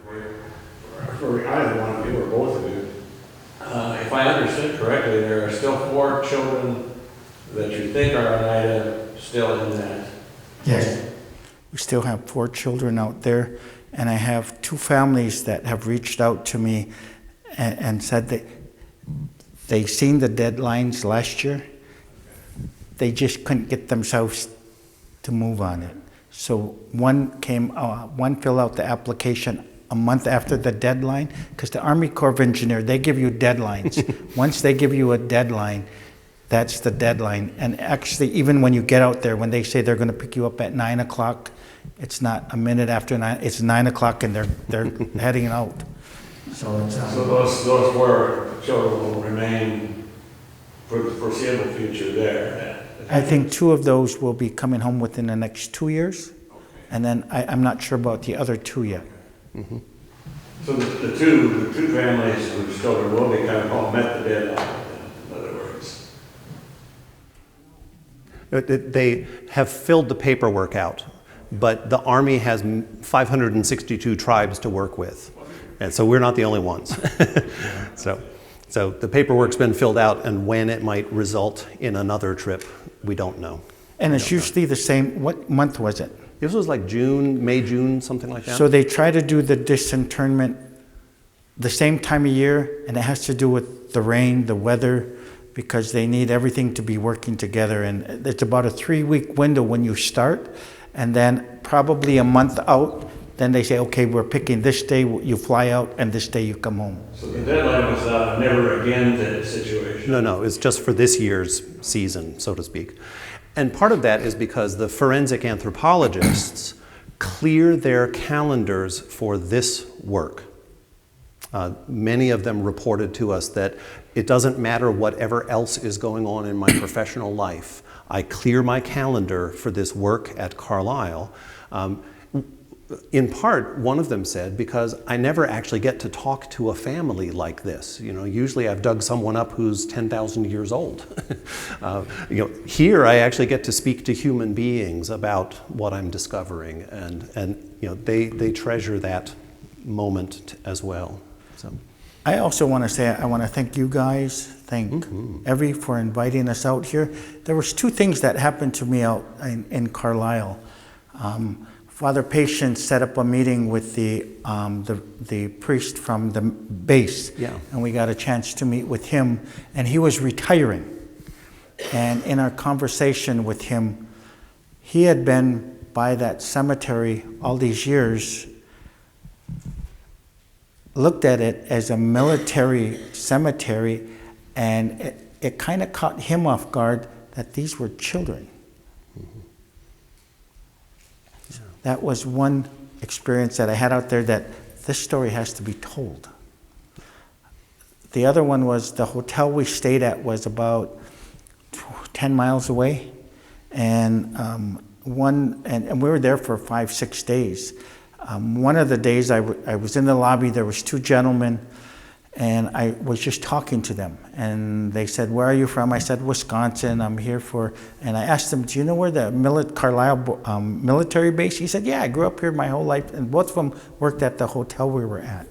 For either one of you or both of you, if I understood correctly, there are still 4 children that you think are Oneida still in that. Yes. We still have 4 children out there, and I have 2 families that have reached out to me and said that they've seen the deadlines last year. They just couldn't get themselves to move on it. So one filled out the application a month after the deadline, because the Army Corps of Engineers, they give you deadlines. Once they give you a deadline, that's the deadline. And actually, even when you get out there, when they say they're going to pick you up at 9 o'clock, it's not a minute after 9. It's 9 o'clock, and they're heading out. So those 4 children will remain for the foreseeable future there. I think 2 of those will be coming home within the next 2 years, and then I'm not sure about the other 2 yet. Mm-hmm. So the two families whose children will be coming home met the deadline, in other words. They have filled the paperwork out, but the Army has 562 tribes to work with, and so we're not the only ones. So the paperwork's been filled out, and when it might result in another trip, we don't know. And it's usually the same, what month was it? This was like May, June, something like that. So they try to do the disinterment the same time of year, and it has to do with the rain, the weather, because they need everything to be working together. And it's about a 3-week window when you start, and then probably a month out, then they say, okay, we're picking this day, you fly out, and this day you come home. So the deadline was never again to situation? No, it's just for this year's season, so to speak. And part of that is because the forensic anthropologists clear their calendars for this work. Many of them reported to us that it doesn't matter whatever else is going on in my professional life. I clear my calendar for this work at Carlisle. In part, one of them said, because I never actually get to talk to a family like this. Usually I've dug someone up who's 10,000 years old. Here I actually get to speak to human beings about what I'm discovering, and they treasure that moment as well. So. I also want to say, I want to thank you guys, thank Evie for inviting us out here. There was 2 things that happened to me out in Carlisle. Father Patience set up a meeting with the priest from the base, and we got a chance to meet with him, and he was retiring. And in our conversation with him, he had been by that cemetery all these years, looked at it as a military cemetery, and it kind of caught him off guard that these were children. That was one experience that I had out there, that this story has to be told. The other one was the hotel we stayed at was about 10 miles away, and we were there for 5-6 days. One of the days I was in the lobby, there was 2 gentlemen, and I was just talking to them, and they said, "Where are you from?" I said, "Wisconsin, I'm here for," and I asked them, "Do you know where the Carlisle military base?" He said, "Yeah, I grew up here my whole life," and both of them worked at the hotel we were at.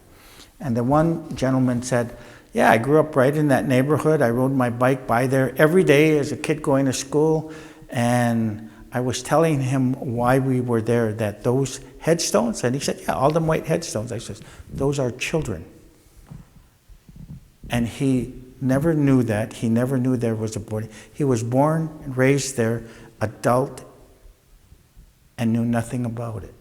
And the one gentleman said, "Yeah, I grew up right in that neighborhood. I rode my bike by there every day as a kid going to school, and I was telling him why we were there, that those headstones," and he said, "Yeah, all them white headstones." I said, "Those are children." And he never knew that. He never knew there was a boarding. He was born and raised there, adult, and knew nothing about it.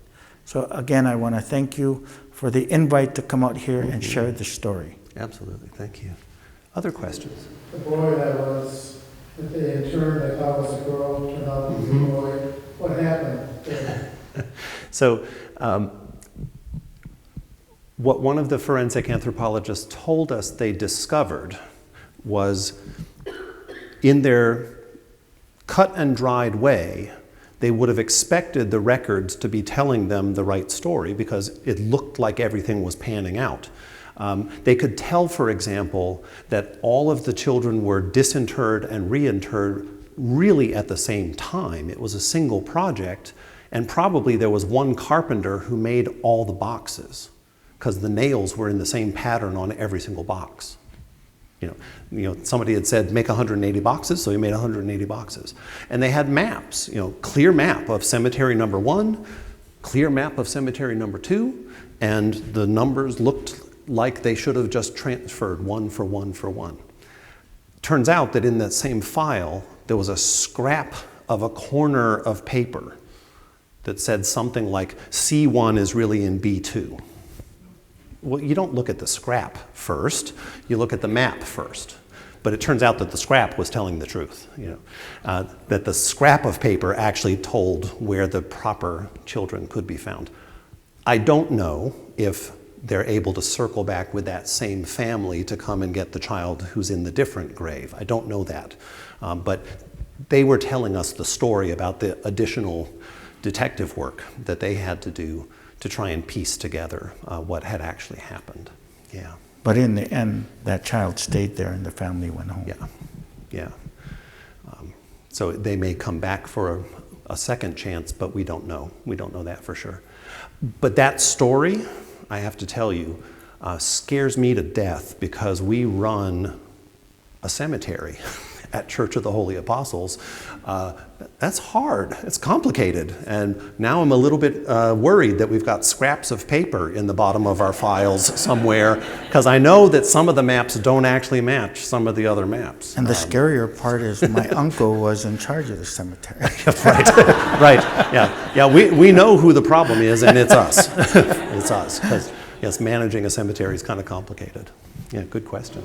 So again, I want to thank you for the invite to come out here and share the story. Absolutely, thank you. Other questions? The boy that they interned, I thought was a girl, turned out to be a boy. What happened there? So, what one of the forensic anthropologists told us they discovered was, in their cut and dried way, they would have expected the records to be telling them the right story because it looked like everything was panning out. They could tell, for example, that all of the children were disinterred and reinterred really at the same time. It was a single project, and probably there was one carpenter who made all the boxes, because the nails were in the same pattern on every single box. You know, somebody had said, make 180 boxes, so he made 180 boxes. And they had maps, clear map of cemetery number 1, clear map of cemetery number 2, and the numbers looked like they should have just transferred 1 for 1 for 1. Turns out that in that same file, there was a scrap of a corner of paper that said something like, C1 is really in B2. Well, you don't look at the scrap first, you look at the map first. But it turns out that the scrap was telling the truth, that the scrap of paper actually told where the proper children could be found. I don't know if they're able to circle back with that same family to come and get the child who's in the different grave. I don't know that. But they were telling us the story about the additional detective work that they had to do to try and piece together what had actually happened. Yeah. But in the end, that child stayed there and the family went home. Yeah. So they may come back for a second chance, but we don't know. We don't know that for sure. But that story, I have to tell you, scares me to death because we run a cemetery at Church of the Holy Apostles. That's hard. It's complicated. And now I'm a little bit worried that we've got scraps of paper in the bottom of our files somewhere, because I know that some of the maps don't actually match some of the other maps. And the scarier part is my uncle was in charge of the cemetery. Right. Yeah. We know who the problem is, and it's us. It's us. Because yes, managing a cemetery is kind of complicated. Yeah, good question.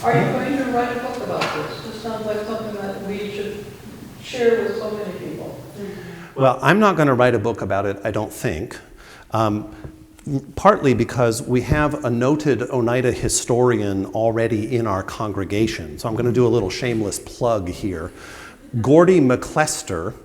Are you going to write a book about this? This sounds like something that we should share with so many people. Well, I'm not going to write a book about it, I don't think. Partly because we have a noted Oneida historian already in our congregation. So I'm going to do a little shameless plug here. Gordy McClester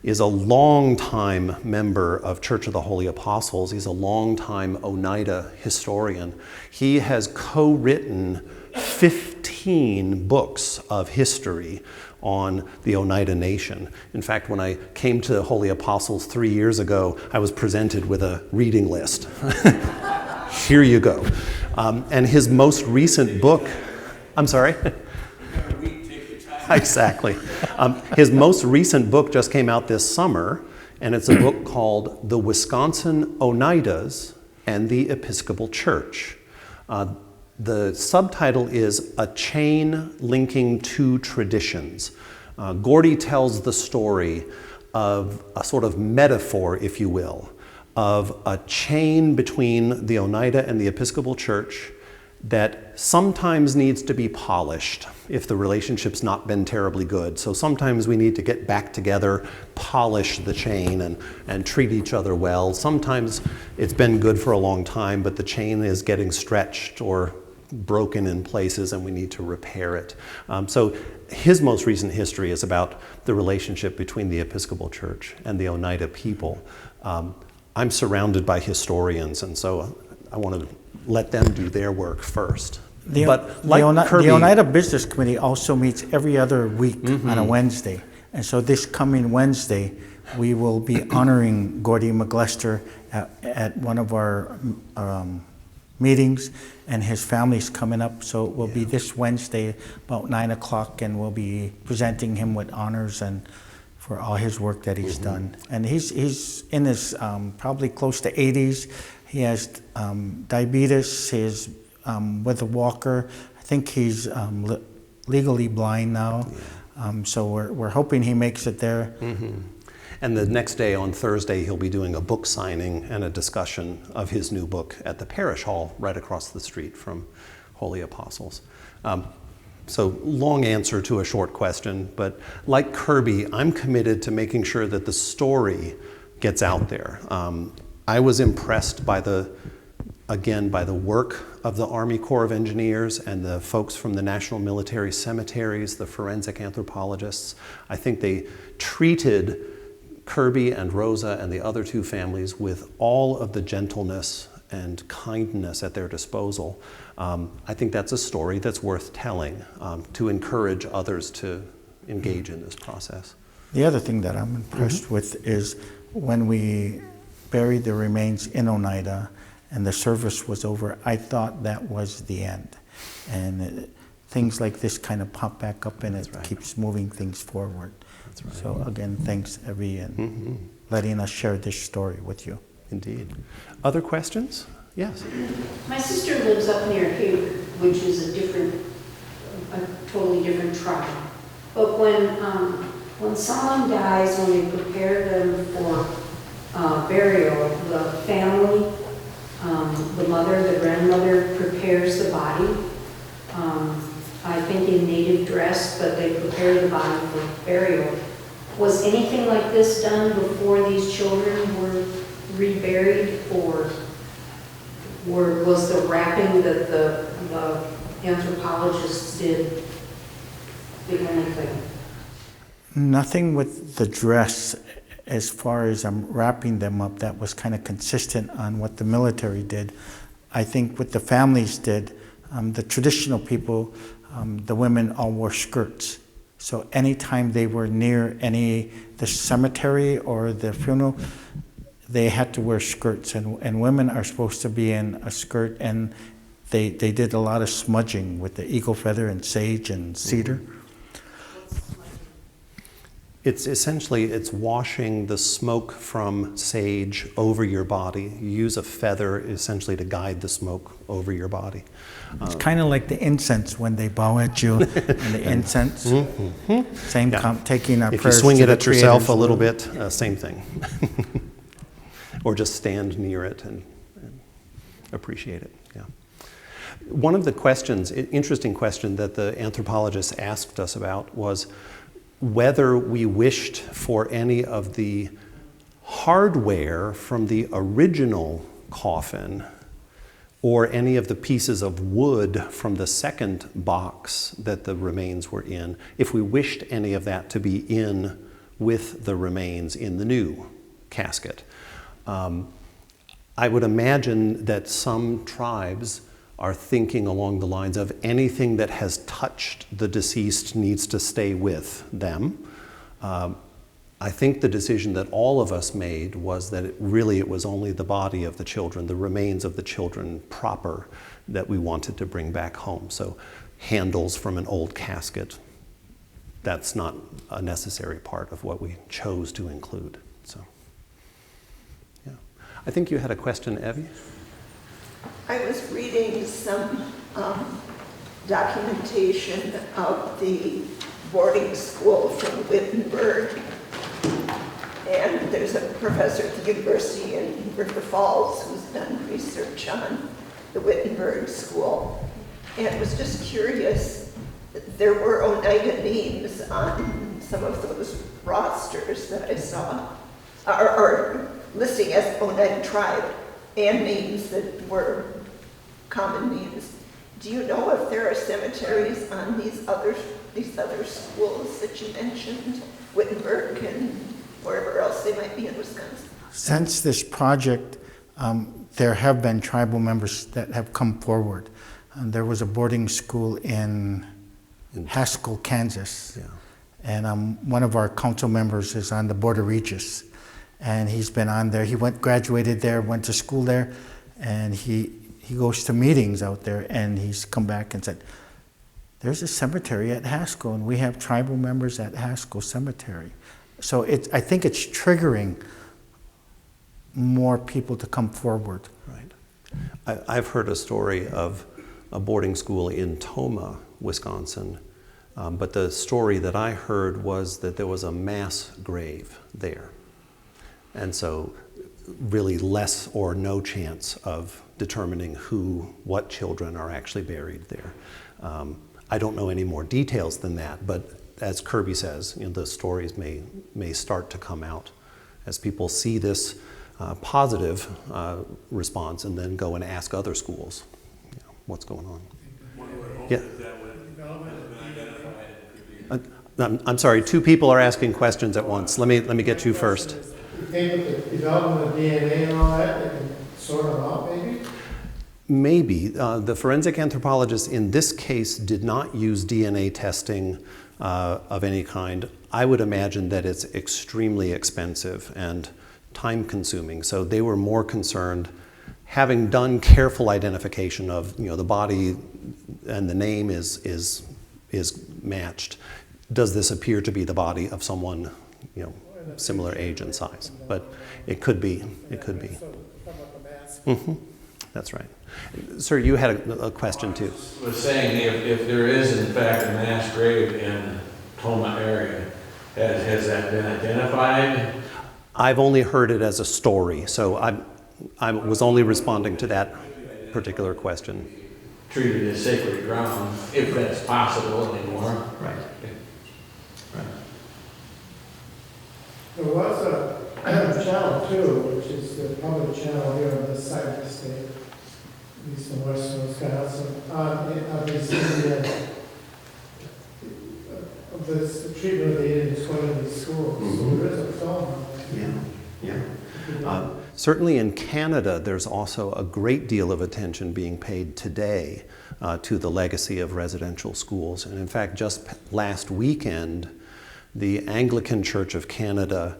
is a longtime member of Church of the Holy Apostles. He's a longtime Oneida historian. He has co-written 15 books of history on the Oneida Nation. In fact, when I came to the Holy Apostles 3 years ago, I was presented with a reading list. Here you go. And his most recent book, I'm sorry? Exactly. His most recent book just came out this summer, and it's a book called The Wisconsin Oneidas and the Episcopal Church. The subtitle is A Chain Linking Two Traditions. Gordy tells the story of a sort of metaphor, if you will, of a chain between the Oneida and the Episcopal Church that sometimes needs to be polished if the relationship's not been terribly good. So sometimes we need to get back together, polish the chain, and treat each other well. Sometimes it's been good for a long time, but the chain is getting stretched or broken in places and we need to repair it. So his most recent history is about the relationship between the Episcopal Church and the Oneida people. I'm surrounded by historians, and so I want to let them do their work first. The Kirby, Oneida Business Committee also meets every other week on a Wednesday. And so this coming Wednesday, we will be honoring Gordy McClester at one of our meetings, and his family's coming up. So it will be this Wednesday about 9 o'clock, and we'll be presenting him with honors and for all his work that he's done. And he's in his probably close to 80s. He has diabetes. He's with a walker. I think he's legally blind now. So we're hoping he makes it there. And the next day, on Thursday, he'll be doing a book signing and a discussion of his new book at the parish hall right across the street from Holy Apostles. So long answer to a short question, but like Kirby, I'm committed to making sure that the story gets out there. I was impressed by the work of the Army Corps of Engineers and the folks from the National Military Cemeteries, the forensic anthropologists. I think they treated Kirby and Rosa and the other two families with all of the gentleness and kindness at their disposal. I think that's a story that's worth telling to encourage others to engage in this process. The other thing that I'm impressed with is when we buried the remains in Oneida and the service was over, I thought that was the end. And things like this kind of pop back up, and it keeps moving things forward. That's right. So again, thanks, Evie, and letting us share this story with you. Indeed. Other questions? Yes. My sister lives up near here, which is a totally different tribe. But when someone dies, when they prepare them for burial, the family, the mother, the grandmother prepares the body. I think in native dress, but they prepare the body for burial. Was anything like this done before these children were reburied, or was the wrapping that the anthropologists did the only thing? Nothing with the dress as far as wrapping them up. That was kind of consistent on what the military did. I think what the families did, the traditional people, the women all wore skirts. So anytime they were near the cemetery or the funeral, they had to wear skirts, and women are supposed to be in a skirt, and they did a lot of smudging with the eagle feather and sage and cedar. It's essentially, it's washing the smoke from sage over your body. You use a feather essentially to guide the smoke over your body. It's kind of like the incense when they bow at you, and the incense. Mm-hmm. Same, taking our If you prayers swing to it the at yourself a Creator's little will. bit, same thing. Or just stand near it and appreciate it. Yeah. One of the questions, interesting question that the anthropologist asked us about was whether we wished for any of the hardware from the original coffin or any of the pieces of wood from the second box that the remains were in, if we wished any of that to be in with the remains in the new casket. I would imagine that some tribes are thinking along the lines of anything that has touched the deceased needs to stay with them. I think the decision that all of us made was that it was only the body of the children, the remains of the children proper, that we wanted to bring back home. So handles from an old casket, that's not a necessary part of what we chose to include. So, yeah. I think you had a question, Evie? I was reading some documentation of the boarding school from Wittenberg, and there's a professor at the university in River Falls who's done research on the Wittenberg school, and was just curious. There were Oneida names on some of those rosters that I saw, or listing as Oneida tribe, and names that were common names. Do you know if there are cemeteries on these other schools that you mentioned, Wittenberg and wherever else they might be in Wisconsin? Since this project, there have been tribal members that have come forward. There was a boarding school in Haskell, Kansas, Yeah. and one of our council members is on the Board of Regis, and he's been on there. He graduated there, went to school there, and he goes to meetings out there, and he's come back and said, there's a cemetery at Haskell, and we have tribal members at Haskell Cemetery. So I think it's triggering more people to come forward. Right. I've heard a story of a boarding school in Tomah, Wisconsin, but the story that I heard was that there was a mass grave there. And so really less or no chance of determining what children are actually buried there. I don't know any more details than that, but as Kirby says, the stories may start to come out as people see this positive response and then go and ask other schools what's going on. Yeah. I'm sorry, two people are asking questions at once. Let me get you first. You think with the development of DNA and all that, they can sort them out maybe? Maybe. The forensic anthropologist in this case did not use DNA testing of any kind. I would imagine that it's extremely expensive and time-consuming. So they were more concerned, having done careful identification of the body and the name is matched. Does this appear to be the body of someone similar age and size? But it could be. It could be. Mm-hmm. That's right. Sir, you had a question too. I was saying if there is in fact a mass grave in Tomah area, has that been identified? I've only heard it as a story, so I was only responding to that particular question. Treated as sacred ground, if that's possible anymore. Right. Right. There was a channel too, which is the public channel here on this side of the state, at least in western Wisconsin, of this treatment of the Indians going to these schools. So there is a film on that. Yeah. Certainly in Canada, there's also a great deal of attention being paid today to the legacy of residential schools. And in fact, just last weekend, the Anglican Church of Canada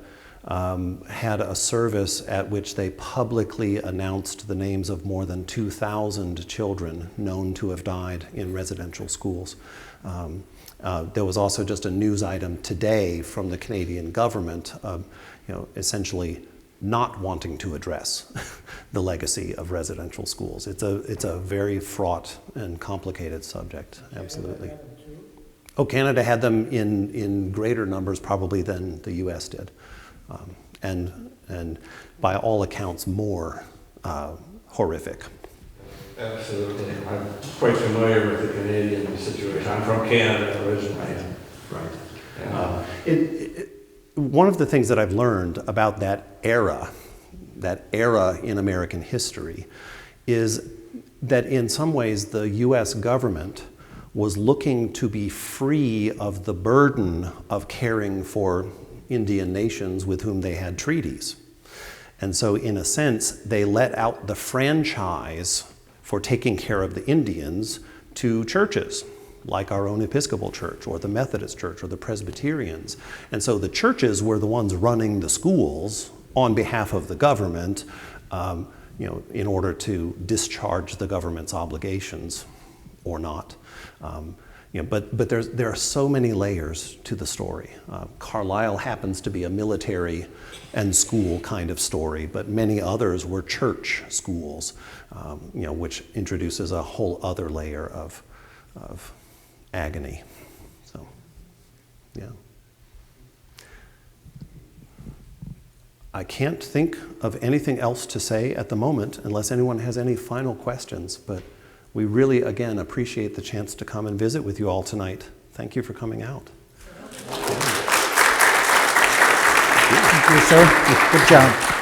had a service at which they publicly announced the names of more than 2,000 children known to have died in residential schools. There was also just a news item today from the Canadian government, essentially not wanting to address the legacy of residential schools. It's a very fraught and complicated subject, absolutely. Oh, Canada had them in greater numbers probably than the U.S. did, and by all accounts more horrific. Absolutely. I'm quite familiar with the Canadian situation. I'm from Canada originally. Right. One of the things that I've learned about that era in American history, is that in some ways the U.S. government was looking to be free of the burden of caring for Indian nations with whom they had treaties. And so in a sense, they let out the franchise for taking care of the Indians to churches, like our own Episcopal Church or the Methodist Church or the Presbyterians. And so the churches were the ones running the schools on behalf of the government, in order to discharge the government's obligations or not. But there are so many layers to the story. Carlisle happens to be a military and school kind of story, but many others were church schools, which introduces a whole other layer of agony. So, yeah. I can't think of anything else to say at the moment unless anyone has any final questions, but we really, again, appreciate the chance to come and visit with you all tonight. Thank you for coming out. Thank you, sir. Good job.